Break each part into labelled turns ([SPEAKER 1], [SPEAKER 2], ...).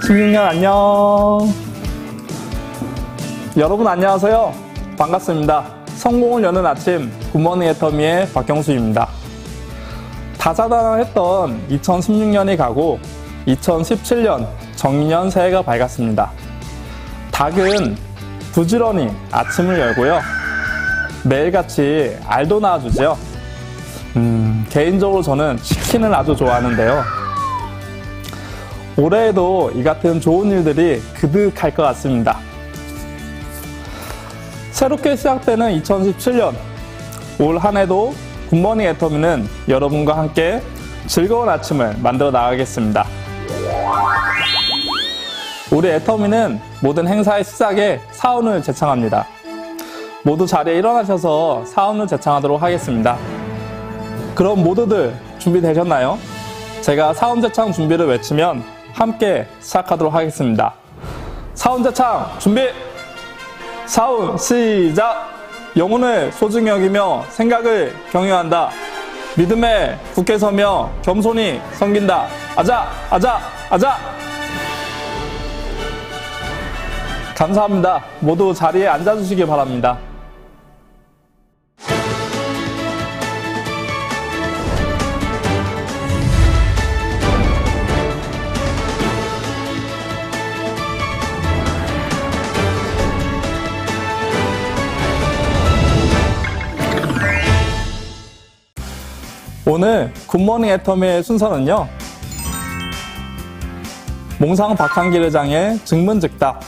[SPEAKER 1] 16년 안녕. 여러분 안녕하세요. 반갑습니다. 성공을 여는 아침 굿모닝 애터미의 박경수입니다. 다사다난 했던 2016년이 가고 2017년 정유년 새해가 밝았습니다. 닭은 부지런히 아침을 열고요. 매일같이 알도 낳아주죠. 개인적으로 저는 치킨을 아주 좋아하는데요. 올해에도 이 같은 좋은 일들이 그득할 것 같습니다. 새롭게 시작되는 2017년, 올 한 해도 굿모닝 애터미는 여러분과 함께 즐거운 아침을 만들어 나가겠습니다. 우리 애터미는 모든 행사의 시작에 사운을 제창합니다. 모두 자리에 일어나셔서 사운을 제창하도록 하겠습니다. 그럼 모두들 준비되셨나요? 제가 사운 제창 준비를 외치면 함께 시작하도록 하겠습니다. 사운 제창 준비! 사운 시작! 영혼을 소중히 여기며 생각을 경유한다. 믿음에 굳게 서며 겸손히 섬긴다. 아자! 아자! 아자! 감사합니다. 모두 자리에 앉아주시기 바랍니다. 오늘 굿모닝 애터미의 순서는요, 몽상 박한기르장의 증문즉답,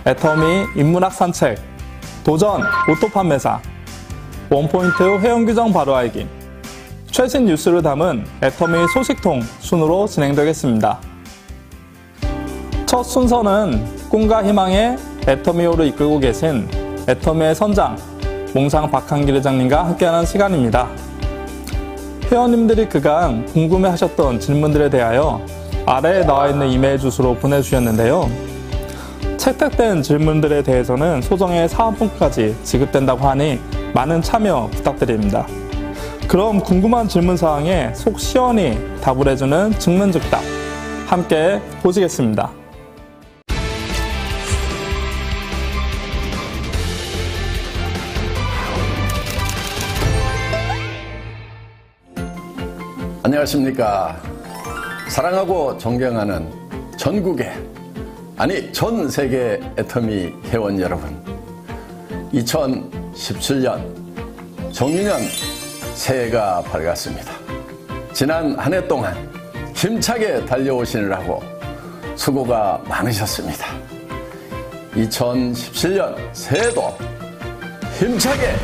[SPEAKER 1] 애터미 인문학 산책, 도전 오토 판매사, 원포인트 회원규정 바로 알기, 최신 뉴스를 담은 애터미 소식통 순으로 진행되겠습니다. 첫 순서는 꿈과 희망의 애터미호를 이끌고 계신 애터미의 선장 몽상 박한기르장님과 함께하는 시간입니다. 회원님들이 그간 궁금해하셨던 질문들에 대하여 아래에 나와있는 이메일 주소로 보내주셨는데요. 채택된 질문들에 대해서는 소정의 사은품까지 지급된다고 하니 많은 참여 부탁드립니다. 그럼 궁금한 질문사항에 속 시원히 답을 해주는 증문즉답 함께 보시겠습니다.
[SPEAKER 2] 안녕하십니까. 사랑하고 존경하는 전국의, 아니 전 세계 애터미 회원 여러분, 2017년 정유년 새해가 밝았습니다. 지난 한 해 동안 힘차게 달려오시느라고 수고가 많으셨습니다. 2017년 새해도 힘차게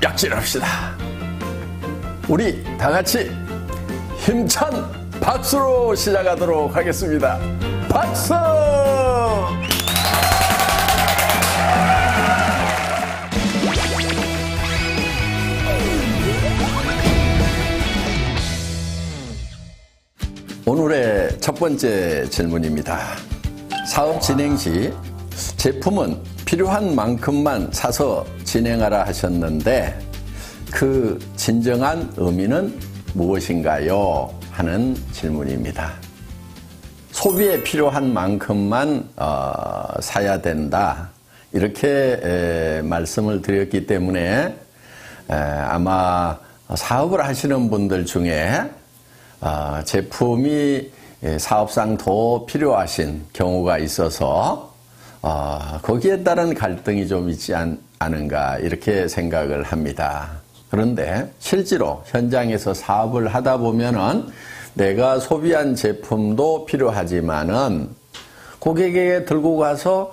[SPEAKER 2] 약진합시다. 우리 다 같이 힘찬 박수로 시작하도록 하겠습니다. 박수! 오늘의 첫 번째 질문입니다. 사업 진행 시 제품은 필요한 만큼만 사서 진행하라 하셨는데 그 진정한 의미는 무엇인가요? 하는 질문입니다. 소비에 필요한 만큼만 사야 된다, 이렇게 말씀을 드렸기 때문에 아마 사업을 하시는 분들 중에 제품이 사업상 더 필요하신 경우가 있어서 거기에 따른 갈등이 좀 있지 않은가, 이렇게 생각을 합니다. 그런데 실제로 현장에서 사업을 하다 보면은 내가 소비한 제품도 필요하지만은 고객에게 들고 가서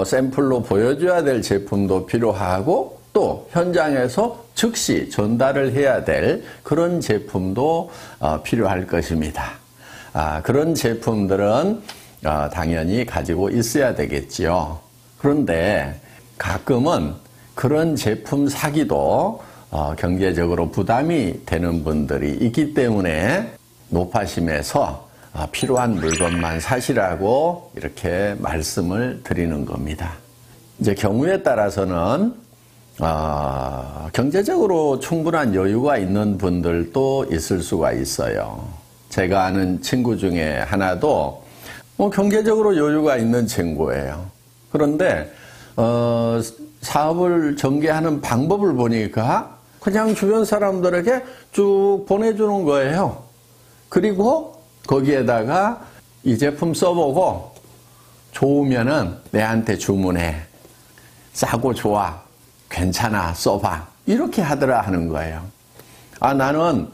[SPEAKER 2] 샘플로 보여줘야 될 제품도 필요하고, 또 현장에서 즉시 전달을 해야 될 그런 제품도 필요할 것입니다. 그런 제품들은 당연히 가지고 있어야 되겠지요. 그런데 가끔은 그런 제품 사기도 경제적으로 부담이 되는 분들이 있기 때문에 노파심에서 필요한 물건만 사시라고 이렇게 말씀을 드리는 겁니다. 이제 경우에 따라서는 경제적으로 충분한 여유가 있는 분들도 있을 수가 있어요. 제가 아는 친구 중에 하나도 경제적으로 여유가 있는 친구예요. 그런데 사업을 전개하는 방법을 보니까 그냥 주변 사람들에게 쭉 보내주는 거예요. 그리고 거기에다가 이 제품 써보고 좋으면은 내한테 주문해. 싸고 좋아. 괜찮아. 써봐. 이렇게 하더라 하는 거예요. 나는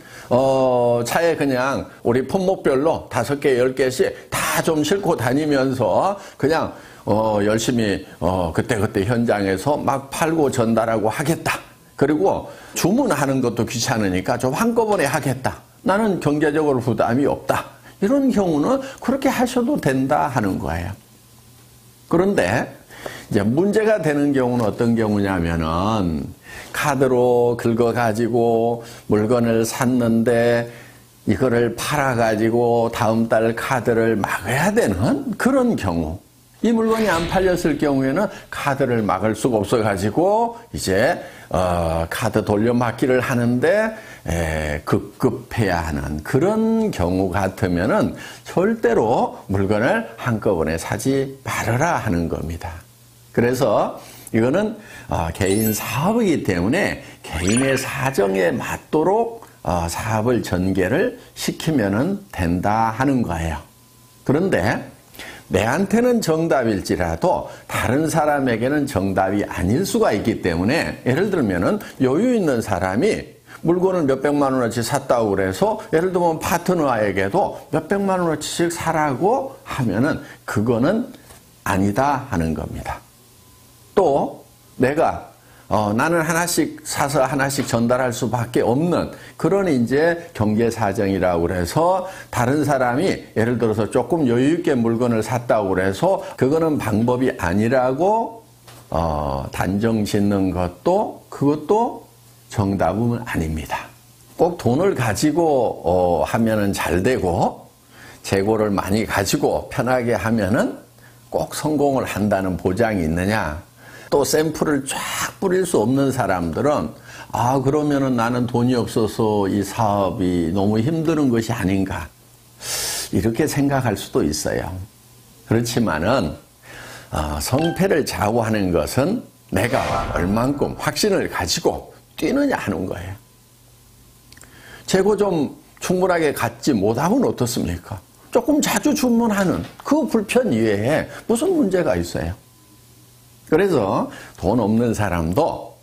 [SPEAKER 2] 차에 그냥 우리 품목별로 5개, 10개씩 다 좀 싣고 다니면서 그냥 열심히 그때그때 현장에서 막 팔고 전달하고 하겠다. 그리고 주문하는 것도 귀찮으니까 좀 한꺼번에 하겠다. 나는 경제적으로 부담이 없다. 이런 경우는 그렇게 하셔도 된다 하는 거예요. 그런데 이제 문제가 되는 경우는 어떤 경우냐면은 카드로 긁어가지고 물건을 샀는데 이거를 팔아가지고 다음 달 카드를 막아야 되는 그런 경우. 이 물건이 안 팔렸을 경우에는 카드를 막을 수가 없어가지고 이제 카드 돌려막기를 하는데 급급해야 하는 그런 경우 같으면은 절대로 물건을 한꺼번에 사지 말아라 하는 겁니다. 그래서 이거는 개인 사업이기 때문에 개인의 사정에 맞도록 사업을 전개를 시키면은 된다 하는 거예요. 그런데 내한테는 정답일지라도 다른 사람에게는 정답이 아닐 수가 있기 때문에 예를 들면은 여유 있는 사람이 물건을 몇백만 원어치 샀다고 그래서 예를 들면 파트너에게도 몇백만 원어치씩 사라고 하면은 그거는 아니다 하는 겁니다. 또 내가 나는 하나씩 사서 하나씩 전달할 수밖에 없는 그런 이제 경제 사정이라고 그래서 다른 사람이 예를 들어서 조금 여유 있게 물건을 샀다고 그래서 그거는 방법이 아니라고 단정 짓는 것도 그것도 정답은 아닙니다. 꼭 돈을 가지고 하면은 잘 되고 재고를 많이 가지고 편하게 하면은 꼭 성공을 한다는 보장이 있느냐? 또 샘플을 쫙 뿌릴 수 없는 사람들은 그러면은 나는 돈이 없어서 이 사업이 너무 힘드는 것이 아닌가 이렇게 생각할 수도 있어요. 그렇지만은 성패를 좌우하는 것은 내가 얼만큼 확신을 가지고 뛰느냐 하는 거예요. 재고 좀 충분하게 갖지 못하면 어떻습니까? 조금 자주 주문하는 그 불편 이외에 무슨 문제가 있어요? 그래서 돈 없는 사람도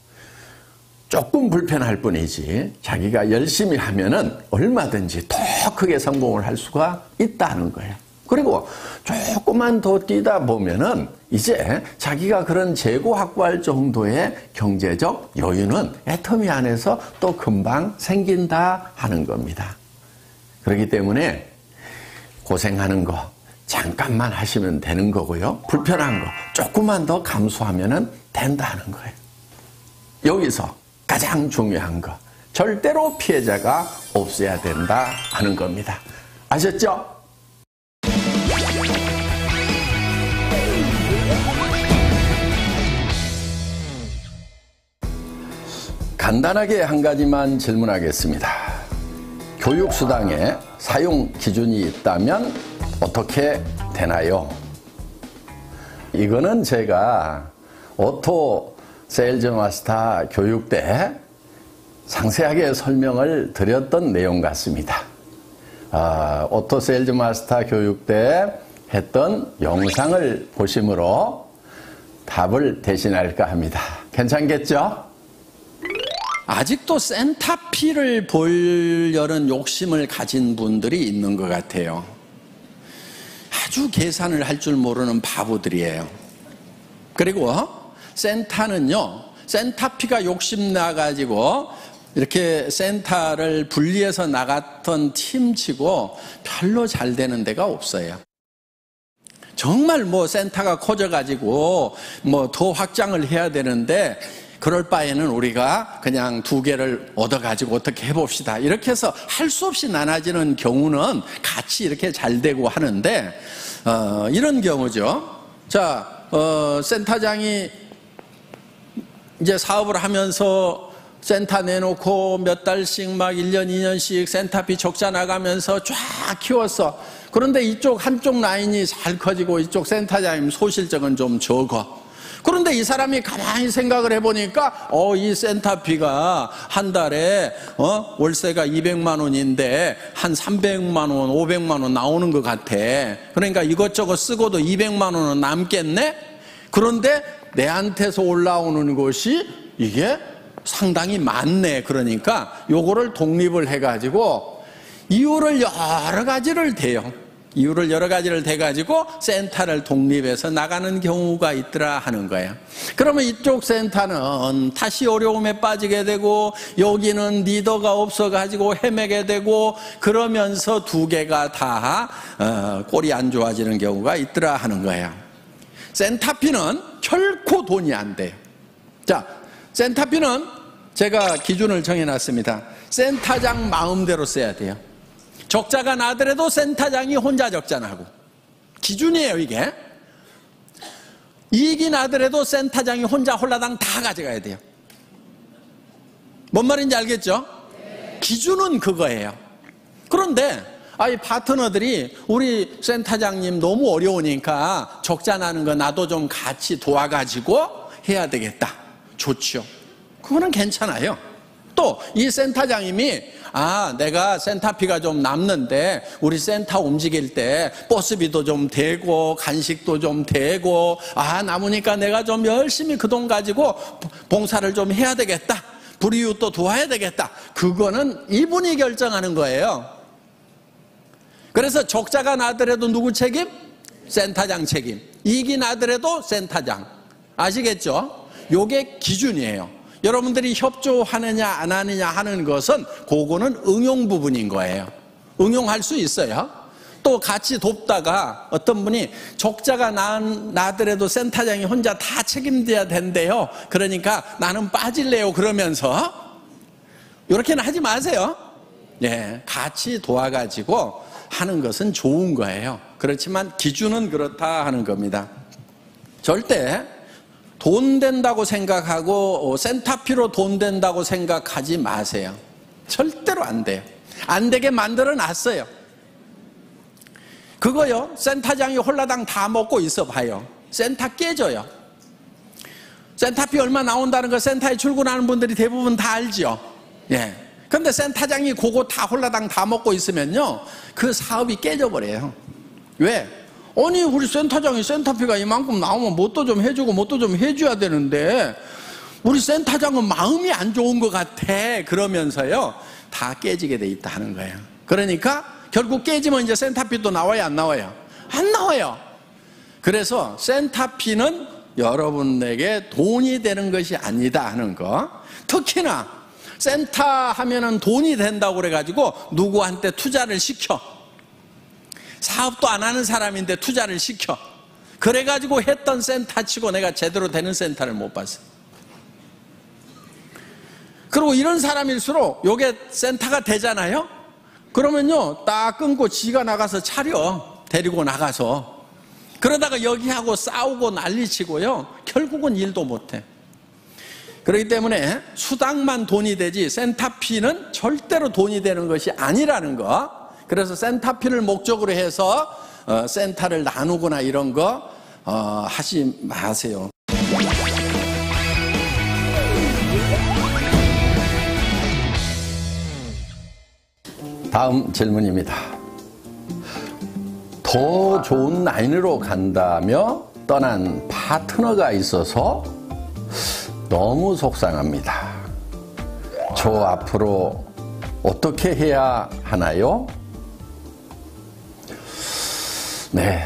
[SPEAKER 2] 조금 불편할 뿐이지 자기가 열심히 하면은 얼마든지 더 크게 성공을 할 수가 있다는 거예요. 그리고 조금만 더 뛰다 보면은 이제 자기가 그런 재고 확보할 정도의 경제적 여유는 애터미 안에서 또 금방 생긴다 하는 겁니다. 그렇기 때문에 고생하는 거 잠깐만 하시면 되는 거고요. 불편한 거 조금만 더 감수하면 된다는 거예요. 여기서 가장 중요한 거 절대로 피해자가 없어야 된다 하는 겁니다. 아셨죠? 간단하게 한 가지만 질문하겠습니다. 교육수당에 사용 기준이 있다면 어떻게 되나요? 이거는 제가 오토 세일즈 마스터 교육 때 상세하게 설명을 드렸던 내용 같습니다. 오토 세일즈 마스터 교육 때 했던 영상을 보심으로 답을 대신할까 합니다. 괜찮겠죠? 아직도 센타피를 보려는 욕심을 가진 분들이 있는 것 같아요. 아주 계산을 할 줄 모르는 바보들이에요. 그리고 센타는요, 센타피가 욕심나가지고 이렇게 센타를 분리해서 나갔던 팀치고 별로 잘 되는 데가 없어요. 정말 센타가 커져가지고 더 확장을 해야 되는데 그럴 바에는 우리가 그냥 2개를 얻어가지고 어떻게 해봅시다. 이렇게 해서 할 수 없이 나눠지는 경우는 같이 이렇게 잘 되고 하는데, 이런 경우죠. 자, 센터장이 이제 사업을 하면서 센터 내놓고 몇 달씩 막 1년, 2년씩 센터비 적자 나가면서 쫙 키웠어. 그런데 이쪽 한쪽 라인이 잘 커지고 이쪽 센터장님 소실적은 좀 적어. 그런데 이 사람이 가만히 생각을 해보니까 이 센터피가 한 달에 월세가 200만 원인데 한 300만 원, 500만 원 나오는 것 같아. 그러니까 이것저것 쓰고도 200만 원은 남겠네? 그런데 내한테서 올라오는 것이 이게 상당히 많네. 그러니까 요거를 독립을 해가지고 이유를 여러 가지를 대요. 이유를 여러 가지를 대가지고 센터를 독립해서 나가는 경우가 있더라 하는 거예요. 그러면 이쪽 센터는 다시 어려움에 빠지게 되고 여기는 리더가 없어가지고 헤매게 되고 그러면서 두 개가 다 꼴이 안 좋아지는 경우가 있더라 하는 거예요. 센터피는 결코 돈이 안 돼요. 자, 센터피는 제가 기준을 정해놨습니다. 센터장 마음대로 써야 돼요. 적자가 나더라도 센터장이 혼자 적자나고 기준이에요. 이게 이익이 나더라도 센터장이 혼자 홀라당 다 가져가야 돼요. 뭔 말인지 알겠죠? 기준은 그거예요. 그런데 이 파트너들이 우리 센터장님 너무 어려우니까 적자 나는 거 나도 좀 같이 도와가지고 해야 되겠다. 좋죠. 그거는 괜찮아요. 또 이 센터장님이 내가 센터피가 좀 남는데 우리 센터 움직일 때 버스비도 좀 되고 간식도 좀 되고 남으니까 내가 좀 열심히 그 돈 가지고 봉사를 좀 해야 되겠다. 불이웃도 도와야 되겠다. 그거는 이분이 결정하는 거예요. 그래서 적자가 나더라도 누구 책임? 센터장 책임. 이익이 나더라도 센터장. 아시겠죠? 요게 기준이에요. 여러분들이 협조하느냐 안 하느냐 하는 것은 그거는 응용 부분인 거예요. 응용할 수 있어요. 또 같이 돕다가 어떤 분이 적자가 나더라도 센터장이 혼자 다 책임져야 된대요. 그러니까 나는 빠질래요. 그러면서 이렇게는 하지 마세요. 예, 같이 도와가지고 하는 것은 좋은 거예요. 그렇지만 기준은 그렇다 하는 겁니다. 절대 돈 된다고 생각하고 센터피로 돈 된다고 생각하지 마세요. 절대로 안 돼요. 안 되게 만들어 놨어요. 그거요, 센터장이 홀라당 다 먹고 있어 봐요. 센터 깨져요. 센터피 얼마 나온다는 거 센터에 출근하는 분들이 대부분 다 알죠. 예. 근데 센터장이 그거 다 홀라당 다 먹고 있으면요, 그 사업이 깨져버려요. 왜? 아니 우리 센터장이 센터피가 이만큼 나오면 뭣도 좀 해주고 뭣도 좀 해줘야 되는데 우리 센터장은 마음이 안 좋은 것 같아. 그러면서요 다 깨지게 돼 있다 하는 거예요. 그러니까 결국 깨지면 이제 센터피도 나와요 안 나와요? 안 나와요. 그래서 센터피는 여러분에게 돈이 되는 것이 아니다 하는 거. 특히나 센터 하면은 돈이 된다고 그래가지고 누구한테 투자를 시켜. 사업도 안 하는 사람인데 투자를 시켜. 그래가지고 했던 센터 치고 내가 제대로 되는 센터를 못 봤어요. 그리고 이런 사람일수록 요게 센터가 되잖아요. 그러면요 딱 끊고 지가 나가서 차려. 데리고 나가서. 그러다가 여기하고 싸우고 난리치고요 결국은 일도 못해. 그렇기 때문에 수당만 돈이 되지 센터피는 절대로 돈이 되는 것이 아니라는 거. 그래서 센터피를 목적으로 해서 센터를 나누거나 이런 거 하지 마세요. 다음 질문입니다. 더 좋은 라인으로 간다며 떠난 파트너가 있어서 너무 속상합니다. 저 앞으로 어떻게 해야 하나요? 네,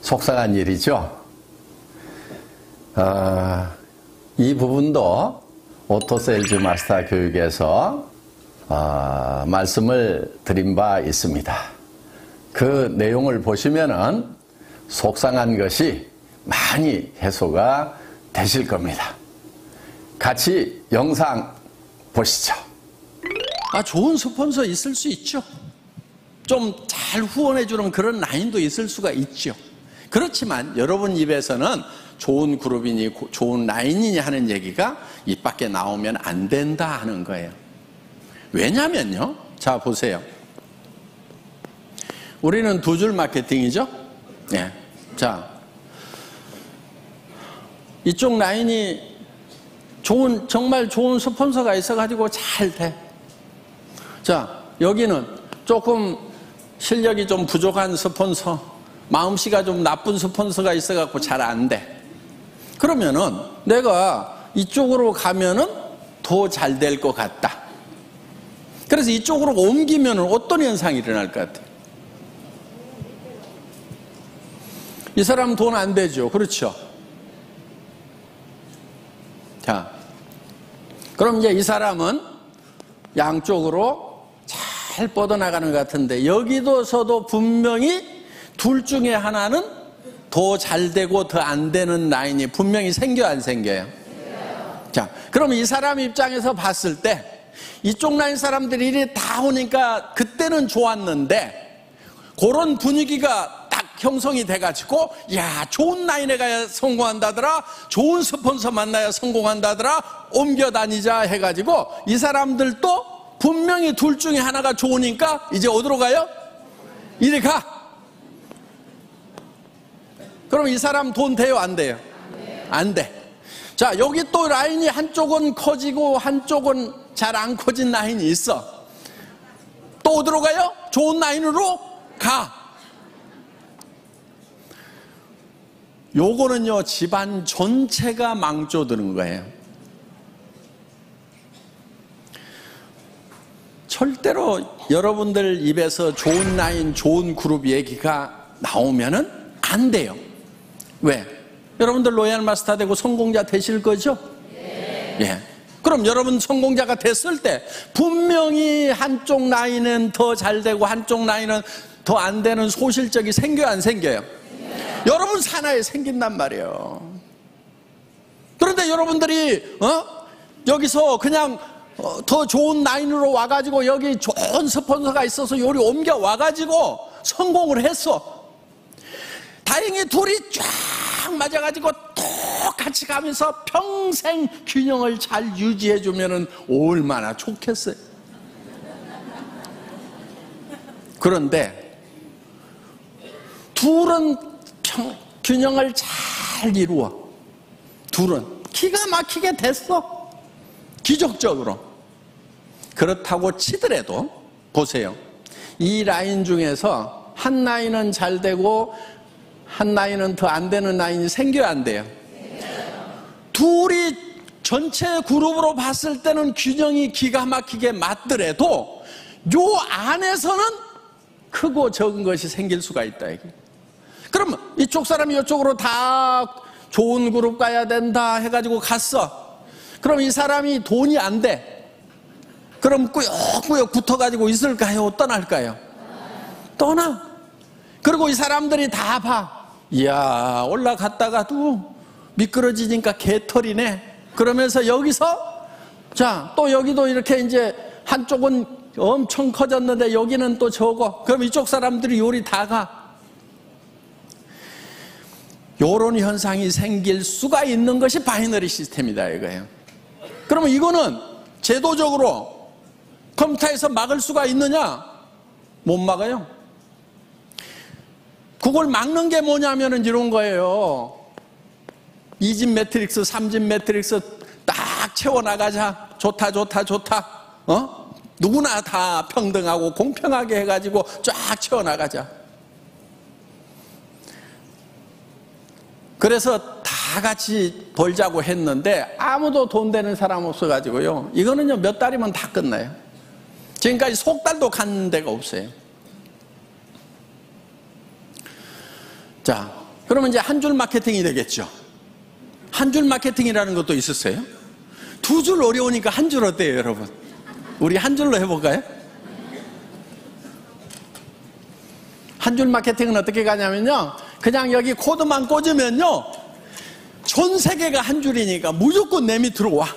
[SPEAKER 2] 속상한 일이죠. 이 부분도 오토세일즈 마스터 교육에서 말씀을 드린 바 있습니다. 그 내용을 보시면은 속상한 것이 많이 해소가 되실 겁니다. 같이 영상 보시죠. 좋은 스폰서 있을 수 있죠. 좀 잘 후원해주는 그런 라인도 있을 수가 있죠. 그렇지만 여러분 입에서는 좋은 그룹이니 좋은 라인이니 하는 얘기가 입 밖에 나오면 안 된다 하는 거예요. 왜냐면요, 자 보세요. 우리는 두 줄 마케팅이죠. 예. 자, 이쪽 라인이 정말 좋은 스폰서가 있어가지고 잘 돼. 자, 여기는 조금 실력이 좀 부족한 스폰서, 마음씨가 좀 나쁜 스폰서가 있어갖고 잘 안 돼. 그러면은 내가 이쪽으로 가면은 더 잘 될 것 같다. 그래서 이쪽으로 옮기면은 어떤 현상이 일어날 것 같아요? 이 사람 돈 안 되죠. 그렇죠? 자, 그럼 이제 이 사람은 양쪽으로 잘 뻗어나가는 것 같은데 여기서도 분명히 둘 중에 하나는 더 잘 되고 더 안 되는 라인이 분명히 생겨요, 안 생겨요? 자, 그럼 이 사람 입장에서 봤을 때 이쪽 라인 사람들이 이리 다 오니까 그때는 좋았는데 그런 분위기가 딱 형성이 돼가지고 야, 좋은 라인에 가야 성공한다더라, 좋은 스폰서 만나야 성공한다더라, 옮겨 다니자 해가지고 이 사람들도 분명히 둘 중에 하나가 좋으니까 이제 어디로 가요? 이리 가. 그럼 이 사람 돈 돼요, 안 돼요? 안 돼. 자, 여기 또 라인이 한쪽은 커지고 한쪽은 잘 안 커진 라인이 있어. 또 어디로 가요? 좋은 라인으로 가. 요거는요, 집안 전체가 망조드는 거예요. 절대로 여러분들 입에서 좋은 라인, 좋은 그룹 얘기가 나오면은 안 돼요. 왜? 여러분들 로얄 마스터 되고 성공자 되실 거죠? 예. 그럼 여러분 성공자가 됐을 때 분명히 한쪽 라인은 더 잘 되고 한쪽 라인은 더 안 되는 소실적이 생겨요, 안 생겨요? 여러분 산하에 생긴단 말이에요. 그런데 여러분들이 여기서 그냥 더 좋은 라인으로 와가지고 여기 좋은 스폰서가 있어서 요리 옮겨 와가지고 성공을 했어. 다행히 둘이 쫙 맞아가지고 똑같이 가면서 평생 균형을 잘 유지해주면 얼마나 좋겠어요. 그런데 둘은 균형을 잘 이루어. 둘은 기가 막히게 됐어. 기적적으로. 그렇다고 치더라도 보세요. 이 라인 중에서 한 라인은 잘 되고 한 라인은 더 안 되는 라인이 생겨야 안 돼요? 둘이 전체 그룹으로 봤을 때는 균형이 기가 막히게 맞더라도 요 안에서는 크고 적은 것이 생길 수가 있다. 이게. 그러면 이쪽 사람이 이쪽으로 다 좋은 그룹 가야 된다 해가지고 갔어. 그럼 이 사람이 돈이 안 돼. 그럼 꾸역꾸역 붙어가지고 있을까요? 떠날까요? 떠나. 그리고 이 사람들이 다 봐. 이야, 올라갔다가도 미끄러지니까 개털이네. 그러면서 여기서 자, 또 여기도 이렇게 이제 한쪽은 엄청 커졌는데 여기는 또 적어. 그럼 이쪽 사람들이 요리 다 가. 요런 현상이 생길 수가 있는 것이 바이너리 시스템이다 이거예요. 그러면 이거는 제도적으로 컴퓨터에서 막을 수가 있느냐? 못 막아요. 그걸 막는 게 뭐냐면은 이런 거예요. 2집 매트릭스, 3집 매트릭스 딱 채워나가자. 좋다, 좋다, 좋다. 누구나 다 평등하고 공평하게 해가지고 쫙 채워나가자. 그래서 다 같이 벌자고 했는데 아무도 돈 되는 사람 없어가지고요. 이거는요, 몇 달이면 다 끝나요. 지금까지 석 달도 간 데가 없어요. 자, 그러면 이제 한 줄 마케팅이 되겠죠. 한 줄 마케팅이라는 것도 있었어요. 두 줄 어려우니까 한 줄 어때요, 여러분? 우리 한 줄로 해볼까요? 한 줄 마케팅은 어떻게 가냐면요, 그냥 여기 코드만 꽂으면요, 전 세계가 한 줄이니까 무조건 내 밑으로 와.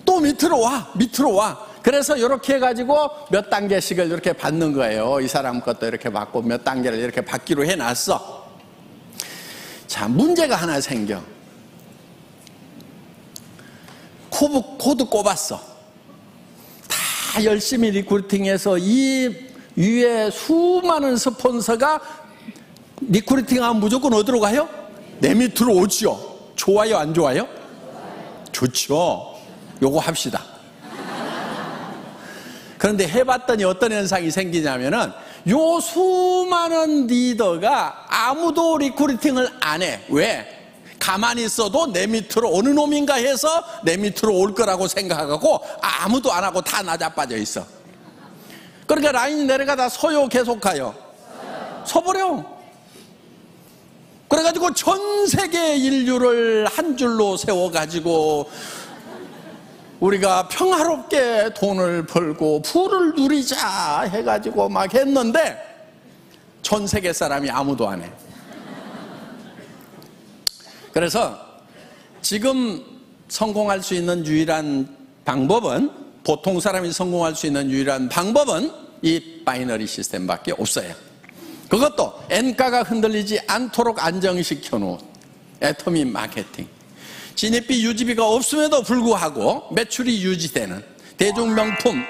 [SPEAKER 2] 또 밑으로 와, 밑으로 와. 그래서 이렇게 해가지고 몇 단계씩을 이렇게 받는 거예요. 이 사람 것도 이렇게 받고 몇 단계를 이렇게 받기로 해놨어. 자, 문제가 하나 생겨. 코드 꼽았어. 다 열심히 리크루팅해서 이 위에 수많은 스폰서가 리크루팅하면 무조건 어디로 가요? 내 밑으로 오죠. 좋아요, 안 좋아요? 좋죠. 요거 합시다. 그런데 해봤더니 어떤 현상이 생기냐면은 요 수많은 리더가 아무도 리크루팅을 안 해. 왜? 가만히 있어도 내 밑으로 어느 놈인가 해서 내 밑으로 올 거라고 생각하고 아무도 안 하고 다 나자빠져 있어. 그러니까 라인이 내려가다 서요, 계속 가요? 서버려. 그래가지고 전 세계 인류를 한 줄로 세워가지고 우리가 평화롭게 돈을 벌고 부를 누리자 해가지고 막 했는데 전 세계 사람이 아무도 안 해. 그래서 지금 성공할 수 있는 유일한 방법은, 보통 사람이 성공할 수 있는 유일한 방법은 이 바이너리 시스템밖에 없어요. 그것도 N가가 흔들리지 않도록 안정시켜 놓은 애터미 마케팅. 진입비 유지비가 없음에도 불구하고 매출이 유지되는 대중명품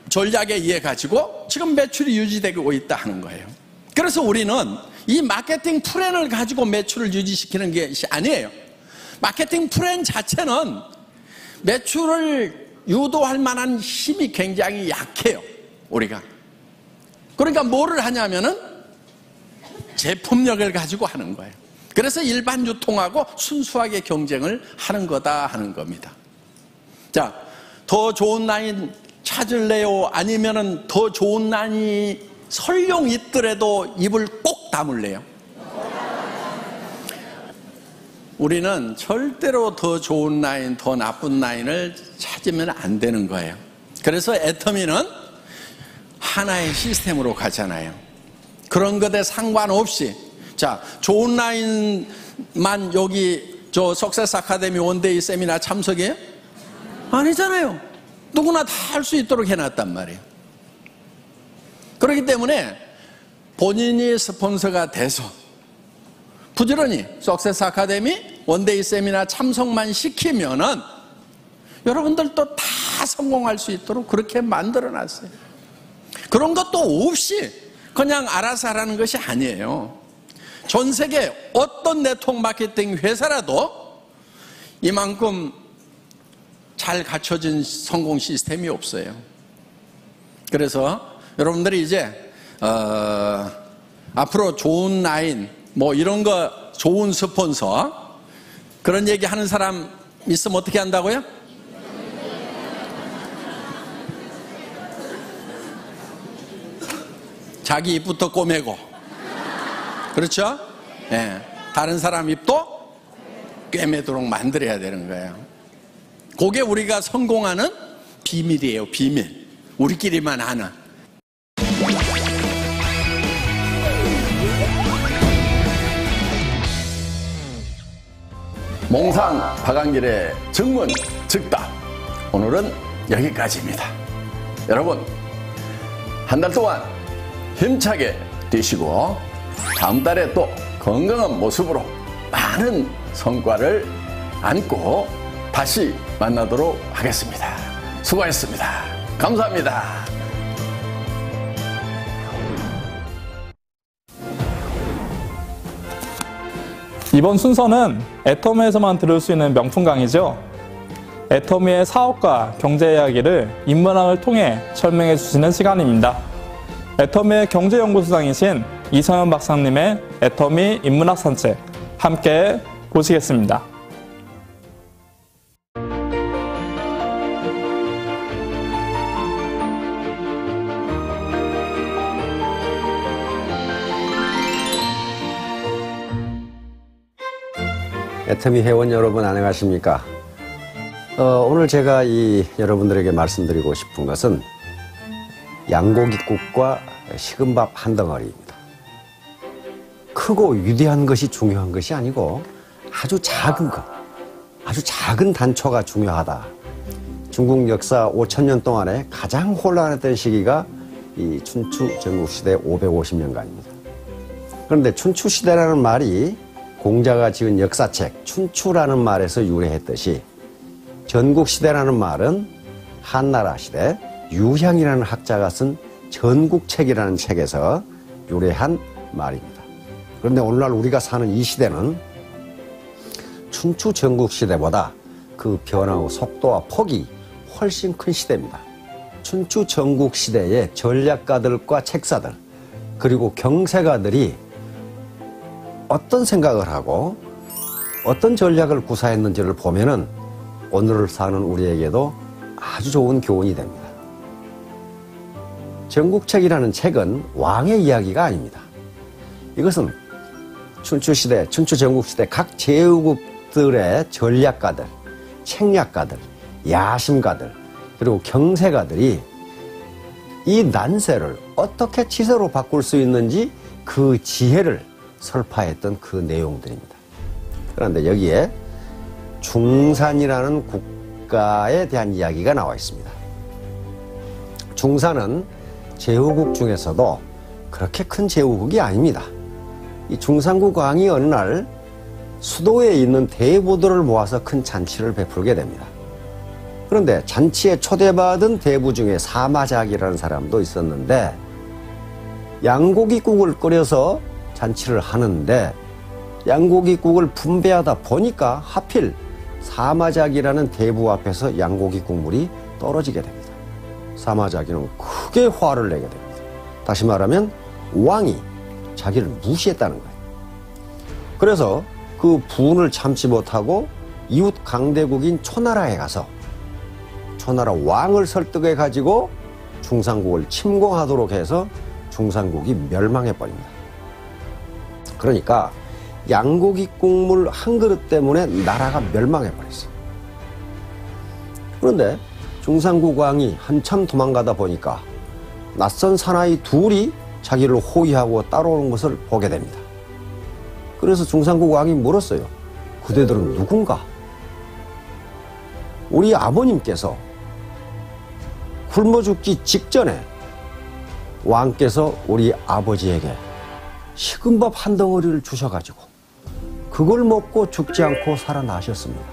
[SPEAKER 2] 전략에 의해 가지고 지금 매출이 유지되고 있다 하는 거예요. 그래서 우리는 이 마케팅 플랜을 가지고 매출을 유지시키는 것이 아니에요. 마케팅 플랜 자체는 매출을 유도할 만한 힘이 굉장히 약해요, 우리가. 그러니까 뭐를 하냐면은 제품력을 가지고 하는 거예요. 그래서 일반 유통하고 순수하게 경쟁을 하는 거다 하는 겁니다. 자, 더 좋은 라인 찾을래요? 아니면은 더 좋은 라인이 설령 있더라도 입을 꼭 다물래요? 우리는 절대로 더 좋은 라인, 더 나쁜 라인을 찾으면 안 되는 거예요. 그래서 애터미는 하나의 시스템으로 가잖아요. 그런 것에 상관없이, 자, 좋은 라인만 여기 저 석세스 아카데미 원데이 세미나 참석해요? 아니잖아요. 누구나 다 할 수 있도록 해놨단 말이에요. 그렇기 때문에 본인이 스폰서가 돼서 부지런히 석세스 아카데미 원데이 세미나 참석만 시키면은 여러분들도 다 성공할 수 있도록 그렇게 만들어 놨어요. 그런 것도 없이 그냥 알아서 하라는 것이 아니에요. 전 세계 어떤 네트워크 마케팅 회사라도 이만큼 잘 갖춰진 성공 시스템이 없어요. 그래서 여러분들이 이제 앞으로 좋은 라인 뭐 이런 거, 좋은 스폰서 그런 얘기 하는 사람 있으면 어떻게 한다고요? 자기 입부터 꼬매고, 그렇죠? 네. 다른 사람 입도 꿰매도록 만들어야 되는 거예요. 그게 우리가 성공하는 비밀이에요. 비밀. 우리끼리만 아는.
[SPEAKER 3] 몽상 박한길의 증문 즉답, 오늘은 여기까지입니다. 여러분, 한 달 동안 힘차게 뛰시고 다음 달에 또 건강한 모습으로 많은 성과를 안고 다시 만나도록 하겠습니다. 수고하셨습니다. 감사합니다.
[SPEAKER 1] 이번 순서는 애터미에서만 들을 수 있는 명품 강의죠. 애터미의 사업과 경제 이야기를 인문학을 통해 설명해 주시는 시간입니다. 애터미의 경제연구소장이신 이성현 박사님의 애터미 인문학 산책 함께 보시겠습니다.
[SPEAKER 4] 애터미 회원 여러분 안녕하십니까? 오늘 제가 여러분들에게 말씀드리고 싶은 것은 양고기국과 식은밥 한 덩어리입니다. 크고 위대한 것이 중요한 것이 아니고 아주 작은 것, 아주 작은 단초가 중요하다. 중국 역사 5,000년 동안에 가장 혼란했던 시기가 이 춘추 전국시대 550년간입니다. 그런데 춘추시대라는 말이 공자가 지은 역사책 춘추라는 말에서 유래했듯이 전국시대라는 말은 한나라 시대, 유향이라는 학자가 쓴 전국책이라는 책에서 유래한 말입니다. 그런데 오늘날 우리가 사는 이 시대는 춘추 전국 시대보다 그 변화의 속도와 폭이 훨씬 큰 시대입니다. 춘추 전국 시대의 전략가들과 책사들 그리고 경세가들이 어떤 생각을 하고 어떤 전략을 구사했는지를 보면은 오늘을 사는 우리에게도 아주 좋은 교훈이 됩니다. 전국책이라는 책은 왕의 이야기가 아닙니다. 이것은 춘추시대, 춘추전국시대 각 제후국들의 전략가들, 책략가들, 야심가들, 그리고 경세가들이 이 난세를 어떻게 치세로 바꿀 수 있는지 그 지혜를 설파했던 그 내용들입니다. 그런데 여기에 중산이라는 국가에 대한 이야기가 나와 있습니다. 중산은 제후국 중에서도 그렇게 큰 제후국이 아닙니다. 이 중산국 왕이 어느 날 수도에 있는 대부들을 모아서 큰 잔치를 베풀게 됩니다. 그런데 잔치에 초대받은 대부 중에 사마작이라는 사람도 있었는데 양고기국을 끓여서 잔치를 하는데 양고기국을 분배하다 보니까 하필 사마작이라는 대부 앞에서 양고기 국물이 떨어지게 됩니다. 사마작이는 크게 화를 내게 됩니다. 다시 말하면 왕이 자기를 무시했다는 거예요. 그래서 그 분을 참지 못하고 이웃 강대국인 초나라에 가서 초나라 왕을 설득해 가지고 중산국을 침공하도록 해서 중산국이 멸망해 버립니다. 그러니까 양고기 국물 한 그릇 때문에 나라가 멸망해 버렸어요. 그런데 중산국 왕이 한참 도망가다 보니까 낯선 사나이 둘이 자기를 호위하고 따라오는 것을 보게 됩니다. 그래서 중산국 왕이 물었어요. 그대들은 누군가? 우리 아버님께서 굶어 죽기 직전에 왕께서 우리 아버지에게 식은 밥 한 덩어리를 주셔가지고 그걸 먹고 죽지 않고 살아나셨습니다.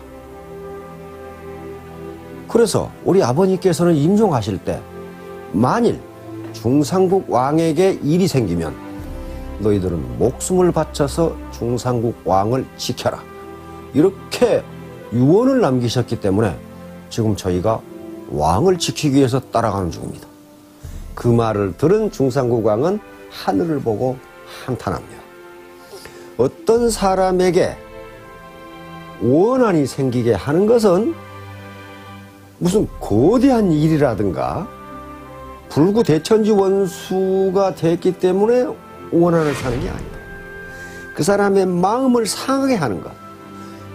[SPEAKER 4] 그래서 우리 아버님께서는 임종하실 때 만일 중산국 왕에게 일이 생기면 너희들은 목숨을 바쳐서 중산국 왕을 지켜라. 이렇게 유언을 남기셨기 때문에 지금 저희가 왕을 지키기 위해서 따라가는 중입니다. 그 말을 들은 중산국 왕은 하늘을 보고 한탄합니다. 어떤 사람에게 원한이 생기게 하는 것은 무슨 거대한 일이라든가 불구대천지 원수가 됐기 때문에 원한을 사는 게 아니다. 그 사람의 마음을 상하게 하는 것.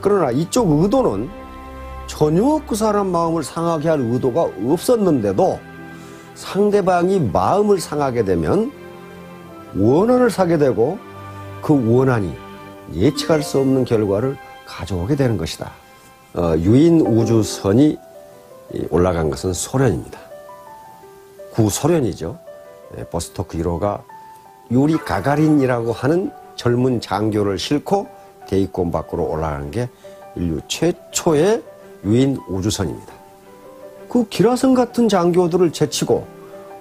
[SPEAKER 4] 그러나 이쪽 의도는 전혀 그 사람 마음을 상하게 할 의도가 없었는데도 상대방이 마음을 상하게 되면 원한을 사게 되고 그 원한이 예측할 수 없는 결과를 가져오게 되는 것이다. 유인 우주선이 올라간 것은 소련입니다. 구소련이죠. 보스토크 1호가 유리 가가린이라고 하는 젊은 장교를 싣고 대기권 밖으로 올라가는 게 인류 최초의 유인 우주선입니다. 그 기라성 같은 장교들을 제치고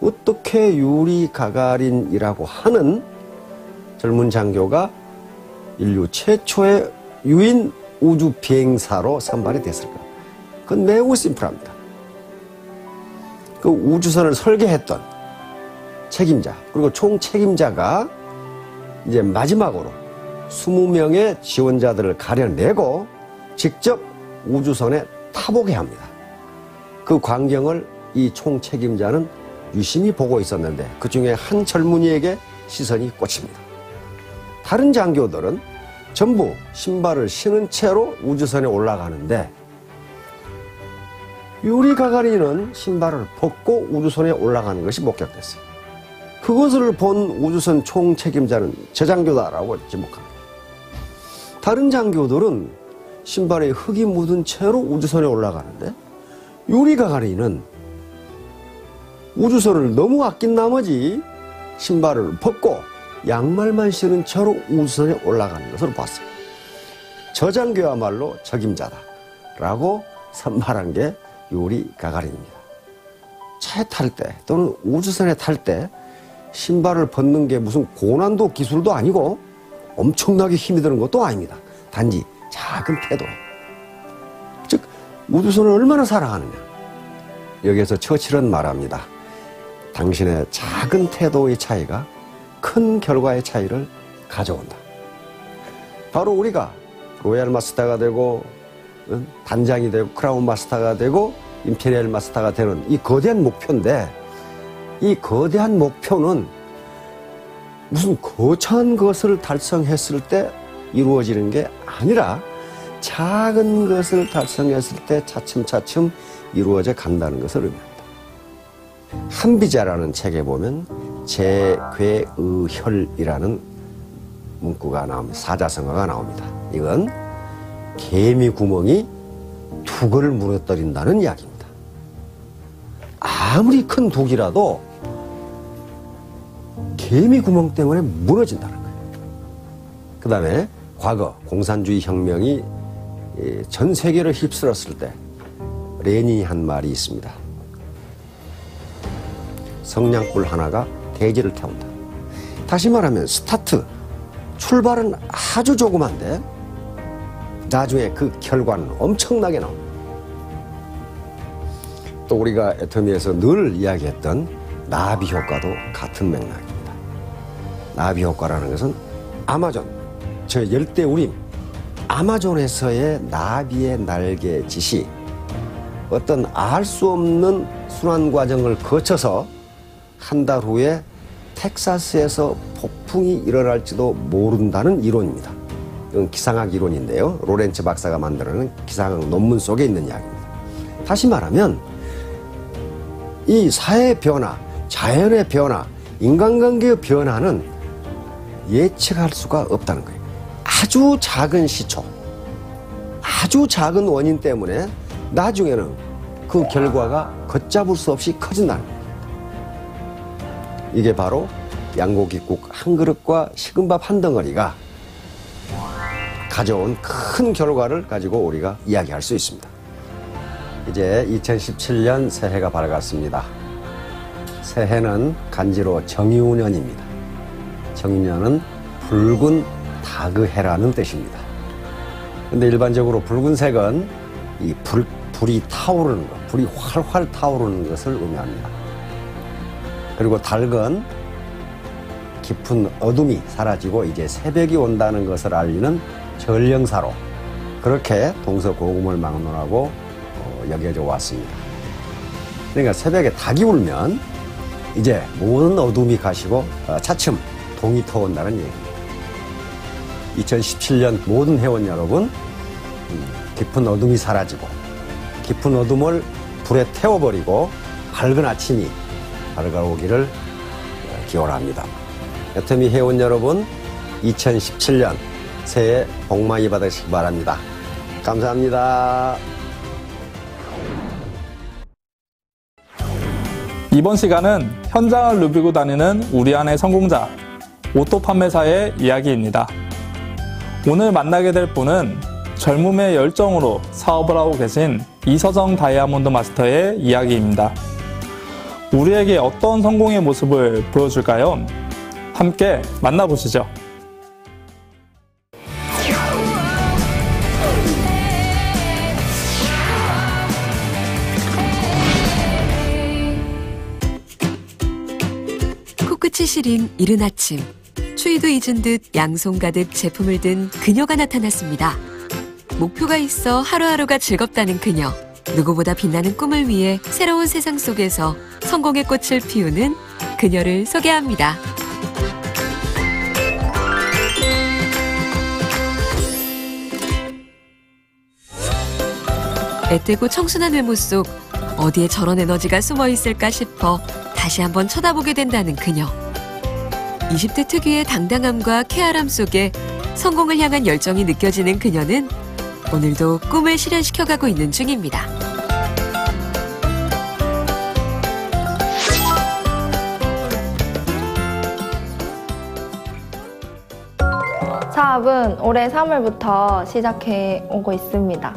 [SPEAKER 4] 어떻게 유리 가가린이라고 하는 젊은 장교가 인류 최초의 유인 우주 비행사로 선발이 됐을까? 그건 매우 심플합니다. 그 우주선을 설계했던 책임자, 그리고 총 책임자가 이제 마지막으로 20명의 지원자들을 가려내고 직접 우주선에 타보게 합니다. 그 광경을 이 총 책임자는 유심히 보고 있었는데 그 중에 한 젊은이에게 시선이 꽂힙니다. 다른 장교들은 전부 신발을 신은 채로 우주선에 올라가는데 유리 가가린은 신발을 벗고 우주선에 올라가는 것이 목격됐어요. 그것을 본 우주선 총 책임자는 저 장교다라고 지목합니다. 다른 장교들은 신발에 흙이 묻은 채로 우주선에 올라가는데 유리 가가린은 우주선을 너무 아낀 나머지 신발을 벗고 양말만 신은 채로 우주선에 올라가는 것을 봤어요. 저 장교야말로 적임자다라고 선발한 게 유리 가가린입니다. 차에 탈 때 또는 우주선에 탈 때 신발을 벗는 게 무슨 고난도 기술도 아니고 엄청나게 힘이 드는 것도 아닙니다. 단지 작은 태도예요. 즉 우주선을 얼마나 사랑하느냐. 여기에서 처칠은 말합니다. 당신의 작은 태도의 차이가 큰 결과의 차이를 가져온다. 바로 우리가 로얄 마스터가 되고 단장이 되고 크라운 마스터가 되고 임페리얼 마스터가 되는 이 거대한 목표인데, 이 거대한 목표는 무슨 거창한 것을 달성했을 때 이루어지는 게 아니라 작은 것을 달성했을 때 차츰차츰 이루어져 간다는 것을 의미합니다. 한비자라는 책에 보면 재괴의혈이라는 문구가 나옵니다. 사자성어가 나옵니다. 이건 개미 구멍이 두개를 무너뜨린다는 이야기입니다. 아무리 큰 독이라도 개미 구멍 때문에 무너진다는 거예요. 그 다음에 과거 공산주의 혁명이 전 세계를 휩쓸었을 때 레닌이 한 말이 있습니다. 성냥불 하나가 대지를 태운다. 다시 말하면 스타트, 출발은 아주 조그만데 나중에 그 결과는 엄청나게 나옵니다. 또 우리가 애터미에서 늘 이야기했던 나비 효과도 같은 맥락입니다. 나비 효과라는 것은 아마존, 저 열대우림, 아마존에서의 나비의 날개짓이 어떤 알 수 없는 순환 과정을 거쳐서 한 달 후에 텍사스에서 폭풍이 일어날지도 모른다는 이론입니다. 이건 기상학 이론인데요. 로렌츠 박사가 만들어낸 기상학 논문 속에 있는 이야기입니다. 다시 말하면 이 사회의 변화, 자연의 변화, 인간관계의 변화는 예측할 수가 없다는 거예요. 아주 작은 시초, 아주 작은 원인 때문에 나중에는 그 결과가 걷잡을 수 없이 커진다는 거예요. 이게 바로 양고기국 한 그릇과 식은밥 한 덩어리가 가져온 큰 결과를 가지고 우리가 이야기할 수 있습니다. 이제 2017년 새해가 밝았습니다. 새해는 간지로 정유년입니다. 정유년은 붉은 닭의 뜻입니다. 근데 일반적으로 붉은색은 이 불이 타오르는 것, 불이 활활 타오르는 것을 의미합니다. 그리고 닭은 깊은 어둠이 사라지고 이제 새벽이 온다는 것을 알리는 전령사로 그렇게 동서고금을 막론하고 여겨져 왔습니다. 그러니까 새벽에 닭이 울면 이제 모든 어둠이 가시고 차츰 동이 터온다는 얘기입니다. 2017년 모든 회원 여러분, 깊은 어둠이 사라지고 깊은 어둠을 불에 태워버리고 밝은 아침이 밝아오기를 기원합니다. 애터미 회원 여러분, 2017년 새해 복 많이 받으시기 바랍니다. 감사합니다.
[SPEAKER 1] 이번 시간은 현장을 누비고 다니는 우리 안의 성공자, 오토 판매사의 이야기입니다. 오늘 만나게 될 분은 젊음의 열정으로 사업을 하고 계신 이서정 다이아몬드 마스터의 이야기입니다. 우리에게 어떤 성공의 모습을 보여줄까요? 함께 만나보시죠.
[SPEAKER 5] 코끝이 시린 이른 아침, 추위도 잊은 듯 양손 가득 제품을 든 그녀가 나타났습니다. 목표가 있어 하루하루가 즐겁다는 그녀. 누구보다 빛나는 꿈을 위해 새로운 세상 속에서 성공의 꽃을 피우는 그녀를 소개합니다. 애되고 청순한 외모 속 어디에 저런 에너지가 숨어 있을까 싶어 다시 한번 쳐다보게 된다는 그녀. 20대 특유의 당당함과 쾌활함 속에 성공을 향한 열정이 느껴지는 그녀는 오늘도 꿈을 실현시켜가고 있는 중입니다.
[SPEAKER 6] 사업은 올해 3월부터 시작해 오고 있습니다.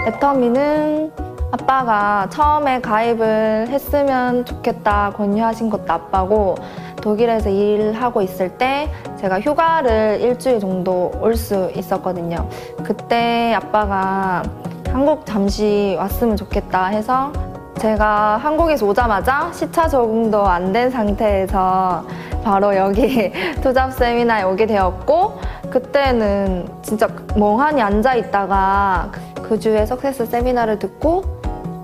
[SPEAKER 6] 애터미는 아빠가 처음에 가입을 했으면 좋겠다 권유하신 것도 아빠고, 독일에서 일하고 있을 때 제가 휴가를 일주일 정도 올 수 있었거든요. 그때 아빠가 한국 잠시 왔으면 좋겠다 해서 제가 한국에서 오자마자 시차 적응도 안 된 상태에서 바로 여기 투잡 세미나에 오게 되었고, 그때는 진짜 멍하니 앉아 있다가 그 주에 석세스 세미나를 듣고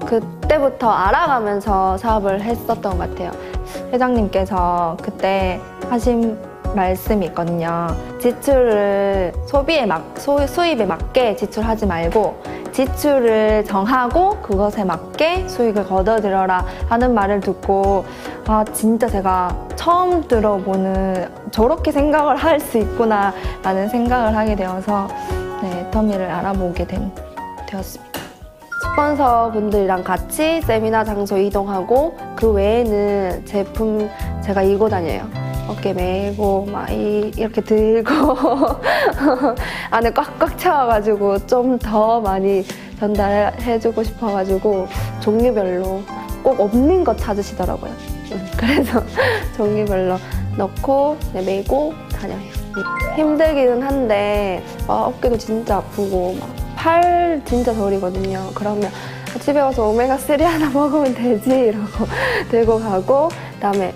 [SPEAKER 6] 그때부터 알아가면서 사업을 했었던 것 같아요. 회장님께서 그때 하신 말씀이 있거든요. 지출을 수입에 맞게 지출하지 말고 지출을 정하고 그것에 맞게 수익을 거둬들여라 하는 말을 듣고, 아 진짜 제가 처음 들어보는 저렇게 생각을 할 수 있구나 라는 생각을 하게 되어서 애터미를 알아보게 되었습니다. 스폰서 분들이랑 같이 세미나 장소 이동하고, 그 외에는 제품 제가 이고 다녀요. 어깨 메고 막 이렇게 들고 안에 꽉꽉 채워가지고 좀 더 많이 전달해주고 싶어가지고 종류별로 꼭 없는 것 찾으시더라고요. 그래서 종류별로 넣고 메고 다녀요. 힘들기는 한데 어깨도 진짜 아프고 팔 진짜 저리거든요. 그러면 집에 가서 오메가3 하나 먹으면 되지 이러고 들고 가고, 그다음에